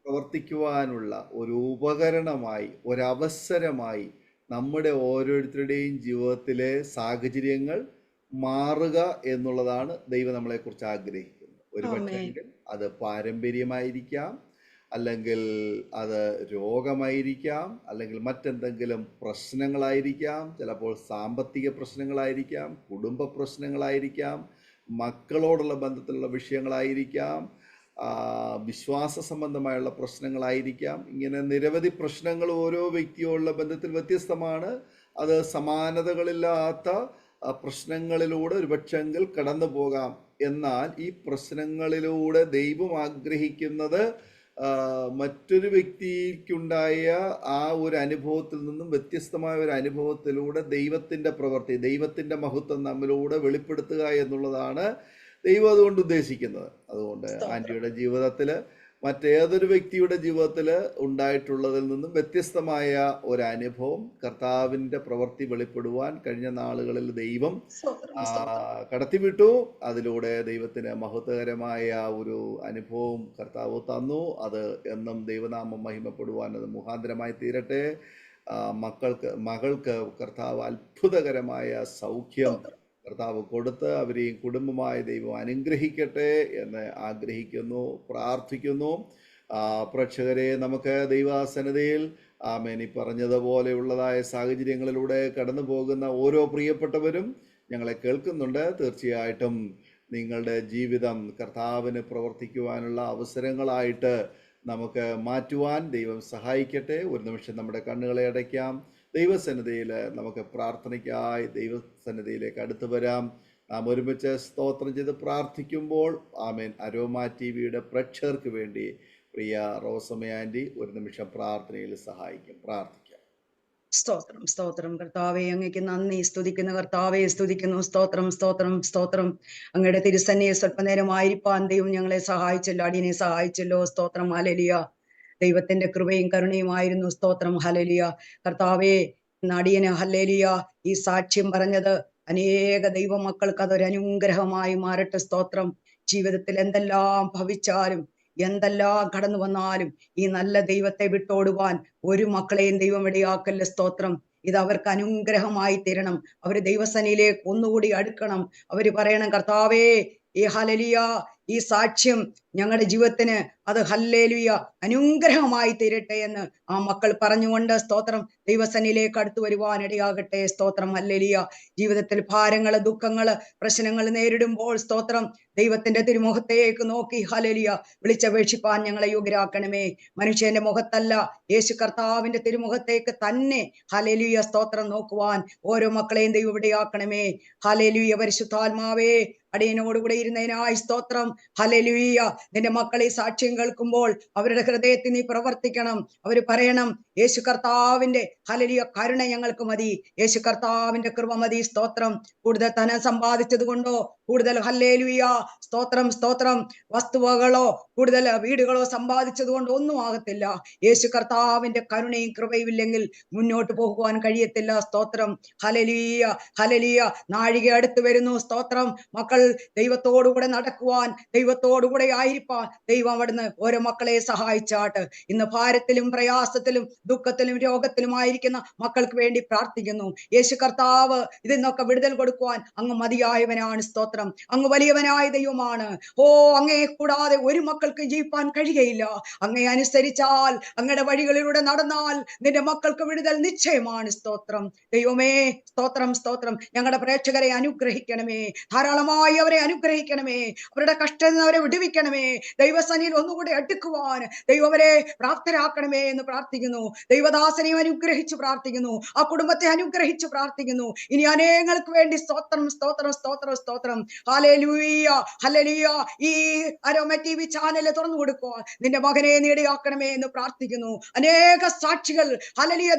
പ്രവർത്തിക്കുവാനുള്ള ഒരു ഉപകരണമായി, ഒരവസരമായി നമ്മുടെ ഓരോരുത്തരുടെയും ജീവിതത്തിലെ സാഹചര്യങ്ങൾ മാറുക എന്നുള്ളതാണ് ദൈവം നമ്മളെ കുറിച്ച് ആഗ്രഹിക്കുന്നത്. ഒരു പക്ഷേ അത് പാരമ്പര്യമായിരിക്കാം, അല്ലെങ്കിൽ അത് രോഗമായിരിക്കാം, അല്ലെങ്കിൽ മറ്റെന്തെങ്കിലും പ്രശ്നങ്ങളായിരിക്കാം, ചിലപ്പോൾ സാമ്പത്തിക പ്രശ്നങ്ങളായിരിക്കാം, കുടുംബ പ്രശ്നങ്ങളായിരിക്കാം, മക്കളോടുള്ള ബന്ധത്തിലുള്ള വിഷയങ്ങളായിരിക്കാം, വിശ്വാസ സംബന്ധമായുള്ള പ്രശ്നങ്ങളായിരിക്കാം. ഇങ്ങനെ നിരവധി പ്രശ്നങ്ങൾ ഓരോ വ്യക്തിയോടുള്ള ബന്ധത്തിൽ വ്യത്യസ്തമാണ്. അത് സമാനതകളില്ലാത്ത പ്രശ്നങ്ങളിലൂടെ ഒരു പക്ഷെങ്കിൽ കടന്നു പോകാം. എന്നാൽ ഈ പ്രശ്നങ്ങളിലൂടെ ദൈവം ആഗ്രഹിക്കുന്നത് മറ്റൊരു വ്യക്തിക്കുണ്ടായ ആ ഒരു അനുഭവത്തിൽ നിന്നും വ്യത്യസ്തമായ ഒരു അനുഭവത്തിലൂടെ ദൈവത്തിൻ്റെ പ്രവൃത്തി, ദൈവത്തിൻ്റെ മഹത്വം നമ്മിലൂടെ വെളിപ്പെടുത്തുക എന്നുള്ളതാണ് ദൈവം അതുകൊണ്ട് ഉദ്ദേശിക്കുന്നത്. അതുകൊണ്ട് ആൻറ്റിയുടെ ജീവിതത്തിൽ മറ്റേതൊരു വ്യക്തിയുടെ ജീവിതത്തിൽ ഉണ്ടായിട്ടുള്ളതിൽ നിന്നും വ്യത്യസ്തമായ ഒരു അനുഭവം, കർത്താവിൻ്റെ പ്രവൃത്തി വെളിപ്പെടുവാൻ കഴിഞ്ഞ നാളുകളിൽ ദൈവം കടത്തിവിട്ടു. അതിലൂടെ ദൈവത്തിന് മഹത്വകരമായ ഒരു അനുഭവം കർത്താവ് തന്നു. അത് എന്നും ദൈവനാമം മഹിമപ്പെടുവാൻ അത് മുഖാന്തരമായി തീരട്ടെ. മകൾക്ക് കർത്താവ് അത്ഭുതകരമായ സൗഖ്യം കർത്താവ് കൊടുത്ത് അവരെയും കുടുംബമായി ദൈവം അനുഗ്രഹിക്കട്ടെ എന്ന് ആഗ്രഹിക്കുന്നു, പ്രാർത്ഥിക്കുന്നു. പ്രേക്ഷകരെ, നമുക്ക് ദൈവസന്നിധിയിൽ ആമേൻ ഈ പറഞ്ഞതുപോലെയുള്ളതായ സാഹചര്യങ്ങളിലൂടെ കടന്നു പോകുന്ന ഓരോ പ്രിയപ്പെട്ടവരും ഞങ്ങളെ കേൾക്കുന്നുണ്ട്. തീർച്ചയായിട്ടും നിങ്ങളുടെ ജീവിതം കർത്താവിന് പ്രവർത്തിക്കുവാനുള്ള അവസരങ്ങളായിട്ട് നമുക്ക് മാറ്റുവാൻ ദൈവം സഹായിക്കട്ടെ. ഒരു നിമിഷം നമ്മുടെ കണ്ണുകളെ അടയ്ക്കാം. ദൈവസന്നിധിയിൽ നമുക്ക് പ്രാർത്ഥനയ്ക്കായി ദൈവസന്നിധിയിലേക്ക് അടുത്തു വരാം. നാം ഒരുമിച്ച് സ്തോത്രം ചെയ്ത് പ്രാർത്ഥിക്കുമ്പോൾ ആമേൻ അരോമ ടിവിയുടെ പ്രേക്ഷകർക്ക് വേണ്ടി പ്രിയ റോസമ്മ ആൻറ്റി ഒരു നിമിഷം പ്രാർത്ഥനയിൽ സഹായിക്കും. പ്രാർത്ഥിക്കാം. സ്തോത്രം സ്തോത്രം കർത്താവെ, അങ്ങേക്ക് നന്ദി. സ്തുതിക്കുന്ന കർത്താവെ, സ്തുതിക്കുന്നു. സ്തോത്രം സ്തോത്രം സ്തോത്രം. അങ്ങയുടെ തിരുസന്നിധിയിൽ സ്വല്പനേരമായിരിക്കാൻ ദൈവം ഞങ്ങളെ സഹായിച്ചല്ലോ, അടിയനെ സഹായിച്ചല്ലോ. സ്തോത്രം. ഹല്ലേലൂയ. ദൈവത്തിന്റെ കൃപയും കരുണയുമായിരുന്നു. സ്തോത്രം. ഹല്ലേലൂയ. കർത്താവെ, അടിയന് ഹല്ലേലൂയ ഈ സാക്ഷ്യം പറഞ്ഞത് അനേക ദൈവമക്കൾക്ക് അതൊരു അനുഗ്രഹമായി മാറട്ടെ. സ്തോത്രം. ജീവിതത്തിൽ എന്തെല്ലാം ഭവിച്ചാലും എന്തെല്ലാം കടന്നു വന്നാലും ഈ നല്ല ദൈവത്തെ വിട്ടോടുവാൻ ഒരു മക്കളെയും ദൈവം ഇടയാക്കല്ല. സ്തോത്രം. ഇത് അവർക്ക് അനുഗ്രഹമായി തീരണം. അവര് ദൈവസന്നിധിയിലേക്ക് ഒന്നുകൂടി അടുക്കണം. അവര് പറയണം, കർത്താവേ, ഈ ഹല്ലേലൂയ ഈ സാക്ഷ്യം ഞങ്ങളുടെ ജീവിതത്തിന് അത് ഹല്ലേലൂയ അനുഗ്രഹമായി തീരട്ടെ എന്ന് ആ മക്കൾ പറഞ്ഞുകൊണ്ട് സ്തോത്രം ദൈവസന്നിധിയിലേക്ക് അടുത്തു വരുവാൻ ഇടയാകട്ടെ. സ്തോത്രം. ഹല്ലേലൂയ. ജീവിതത്തിൽ ഭാരങ്ങള്, ദുഃഖങ്ങള്, പ്രശ്നങ്ങൾ നേരിടുമ്പോൾ സ്തോത്രം ദൈവത്തിന്റെ തിരുമുഖത്തേക്ക് നോക്കി ഹല്ലേലൂയ വിളിച്ചപേക്ഷിപ്പാൻ ഞങ്ങളെ യോഗ്യരാക്കണമേ. മനുഷ്യന്റെ മുഖത്തല്ല, യേശു കർത്താവിന്റെ തിരുമുഖത്തേക്ക് തന്നെ ഹല്ലേലൂയ സ്തോത്രം നോക്കുവാൻ ഓരോ മക്കളെയും ദൈവം ഇടയാക്കണമേ. ഹല്ലേലൂയ. പരിശുദ്ധാത്മാവേ, അടിയനോടുകൂടെ ഇരുന്നതിനായി സ്തോത്രം. ഹല്ലേലൂയ. നിന്റെ മക്കളെ സാക്ഷ്യം കേൾക്കുമ്പോൾ അവരുടെ ഹൃദയത്തിൽ നീ പ്രവർത്തിക്കണം. അവര് പറയണം, യേശു കർത്താവിന്റെ ഹല്ലേലൂയ കരുണ ഞങ്ങൾക്ക് മതി, യേശു കർത്താവിന്റെ കൃപ മതി. സ്തോത്രം. കൂടുതൽ ധനം സമ്പാദിച്ചത് കൊണ്ടോ, കൂടുതൽ ഹല്ലേലൂയ സ്തോത്രം സ്തോത്രം വസ്തുവകളോ കൂടുതൽ വീടുകളോ സമ്പാദിച്ചത് കൊണ്ട് ഒന്നും ആകത്തില്ല. യേശു കർത്താവിന്റെ കരുണയും കൃപയും ഇല്ലെങ്കിൽ മുന്നോട്ട് പോകുവാൻ കഴിയത്തില്ല. സ്തോത്രം. Hallelujah hallelujah. നാഴിക അടുത്ത് വരുന്നു. സ്തോത്രം. മക്കൾ ദൈവത്തോടുകൂടെ നടക്കുവാൻ, ദൈവത്തോടുകൂടെ ആയിരിക്കാൻ ദൈവം അവിടുന്ന് ഓരോ മക്കളെ സഹായിച്ചാട്ട്. ഇന്ന് ഭാരത്തിലും പ്രയാസത്തിലും ദുഃഖത്തിലും രോഗത്തിലുമായിരിക്കുന്ന മക്കൾക്ക് വേണ്ടി പ്രാർത്ഥിക്കുന്നു. യേശു കർത്താവ് ഇതിൽ നിന്നൊക്കെ വിടുതൽ കൊടുക്കുവാൻ അങ്ങ് മതിയായവനാണ്. സ്തോത്രം. അങ്ങ് വലിയവനായ ദൈവമാണ്. ഓ, അങ്ങയെ കൂടാതെ ഒരു മക്കൾക്ക് ജീവിപ്പാൻ കഴിയുകയില്ല. അങ്ങയെ അനുസരിച്ചാൽ, അങ്ങയുടെ വഴികളിലൂടെ നടന്നാൽ നിന്റെ മക്കൾക്ക് വിടുതൽ നിശ്ചയമാണ്. സ്തോത്രം. ദൈവമേ, സ്തോത്രം സ്തോത്രം. ഞങ്ങളുടെ പ്രേക്ഷകരെ അനുഗ്രഹിക്കണമേ, ധാരാളമായി അവരെ അനുഗ്രഹിക്കണമേ, അവരുടെ കഷ്ടത്തിൽ അവരെ വിടുവിക്കണമേ. ദൈവസന്നിധിയിൽ ഒന്നുകൂടി അടുക്കുവാൻ ദൈവം അവരെ പ്രാപ്തരാക്കണമേ എന്ന് പ്രാർത്ഥിക്കുന്നു. ദൈവദാസനെയും അനുഗ്രഹിച്ചു പ്രാർത്ഥിക്കുന്നു. ആ കുടുംബത്തെ അനുഗ്രഹിച്ചു പ്രാർത്ഥിക്കുന്നു. ഇനി അനേകങ്ങൾക്ക് വേണ്ടി സ്തോത്രം സ്തോത്രം സ്തോത്രം സ്തോത്രം. Hallelujah hallelujah. ഈ അരോമ ടിവി ചാനൽ തുറന്നു കൊടുക്കുവാൻ നിന്റെ മകനെ നീടിയാക്കണമേ എന്ന് പ്രാർത്ഥിക്കുന്നു. അനേക സാക്ഷികൾ ഹല്ലേലൂയ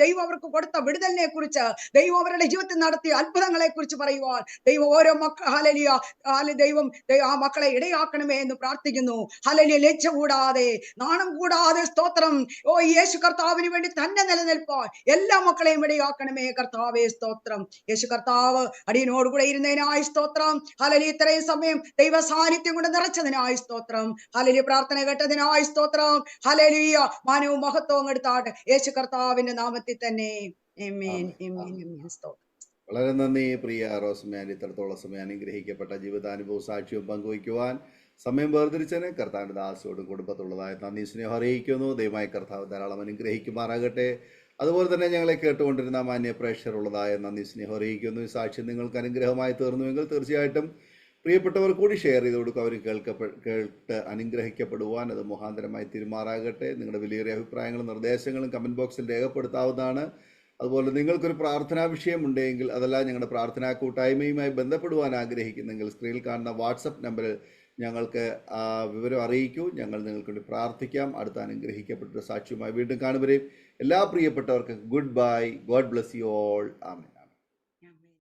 ദൈവം അവർക്ക് കൊടുത്ത വിടുതലിനെ കുറിച്ച്, ദൈവം അവരുടെ ജീവിതത്തിൽ നടത്തിയ അത്ഭുതങ്ങളെ കുറിച്ച് പറയുവാൻ ദൈവം ഓരോ ഹല്ലേലൂയ ദൈവം ആ മക്കളെ ഇടയാക്കണമേ എന്ന് പ്രാർത്ഥിക്കുന്നു. ഹല്ലേലൂയ. ലജ്ജ കൂടാതെ, നാണം കൂടാതെ സ്തോത്രം. ഓ, യേശു കർത്താവിന് വേണ്ടി തന്നെ നിലനിൽപ്പാൻ എല്ലാ മക്കളെയും ഇടയാക്കണമേ കർത്താവേ. സ്തോത്രം. യേശു കർത്താവ് അടിയനോടുകൂടെ ഇരുന്നതിനായി സ്തോത്രം. ഹല്ലേലൂയ. ഇത്രയും സമയം ദൈവ സാന്നിധ്യം കൊണ്ട് നിറച്ചതിനായി സ്തോത്രം. ഹല്ലേലൂയ. പ്രാർത്ഥന കേട്ടതിനായി സ്തോത്രം. ഹല്ലേലൂയ. മാനവും മഹത്വവും എടുത്താട്ടെ യേശു കർത്താവിന്റെ നാമത്തിൽ തന്നെ. ആമേൻ ആമേൻ ആമേൻ. സ്തോത്രം. വളരെ നന്ദി പ്രിയ റോസ്മയാൻ. ഇത്രത്തോളം സമയം അനുഗ്രഹിക്കപ്പെട്ട ജീവിതാനുഭവ സാക്ഷ്യവും പങ്കുവയ്ക്കുവാൻ സമയം വേർതിരിച്ചതിന് കർത്താവിൻ്റെ ദാസിയോടും കുടുംബത്തുള്ളതായ നന്ദി സ്നേഹം അറിയിക്കുന്നു. ദൈവമായ കർത്താവ് ധാരാളം അനുഗ്രഹിക്കുമാറാകട്ടെ. അതുപോലെ തന്നെ ഞങ്ങളെ കേട്ടുകൊണ്ടിരുന്ന മാന്യ പ്രേക്ഷകരുള്ളതായ നന്ദി സ്നേഹം അറിയിക്കുന്നു. ഈ സാക്ഷ്യം നിങ്ങൾക്ക് അനുഗ്രഹമായി തീർന്നുവെങ്കിൽ തീർച്ചയായിട്ടും പ്രിയപ്പെട്ടവർ കൂടി ഷെയർ ചെയ്ത് കൊടുക്കുക. അവർ കേട്ട് അനുഗ്രഹിക്കപ്പെടുവാൻ അത് മുഖാന്തരമായി തീരുമാറാകട്ടെ. നിങ്ങളുടെ വിലയേറിയ അഭിപ്രായങ്ങളും നിർദ്ദേശങ്ങളും കമൻറ്റ് ബോക്സിൽ രേഖപ്പെടുത്താവുന്നതാണ്. അതുപോലെ നിങ്ങൾക്കൊരു പ്രാർത്ഥനാ വിഷയമുണ്ടെങ്കിൽ, അതല്ല ഞങ്ങളുടെ പ്രാർത്ഥനാ കൂട്ടായ്മയുമായി ബന്ധപ്പെടുവാൻ ആഗ്രഹിക്കുന്നെങ്കിൽ സ്ക്രീനിൽ കാണുന്ന വാട്സപ്പ് നമ്പറിൽ ഞങ്ങൾക്ക് ആ വിവരം അറിയിക്കൂ. ഞങ്ങൾ നിങ്ങൾക്ക് വേണ്ടി പ്രാർത്ഥിക്കാം. അടുത്ത അനുഗ്രഹിക്കപ്പെട്ട സാക്ഷ്യവുമായി വീണ്ടും കാണുവരെയും എല്ലാ പ്രിയപ്പെട്ടവർക്കും good bye. God bless you all. Amen.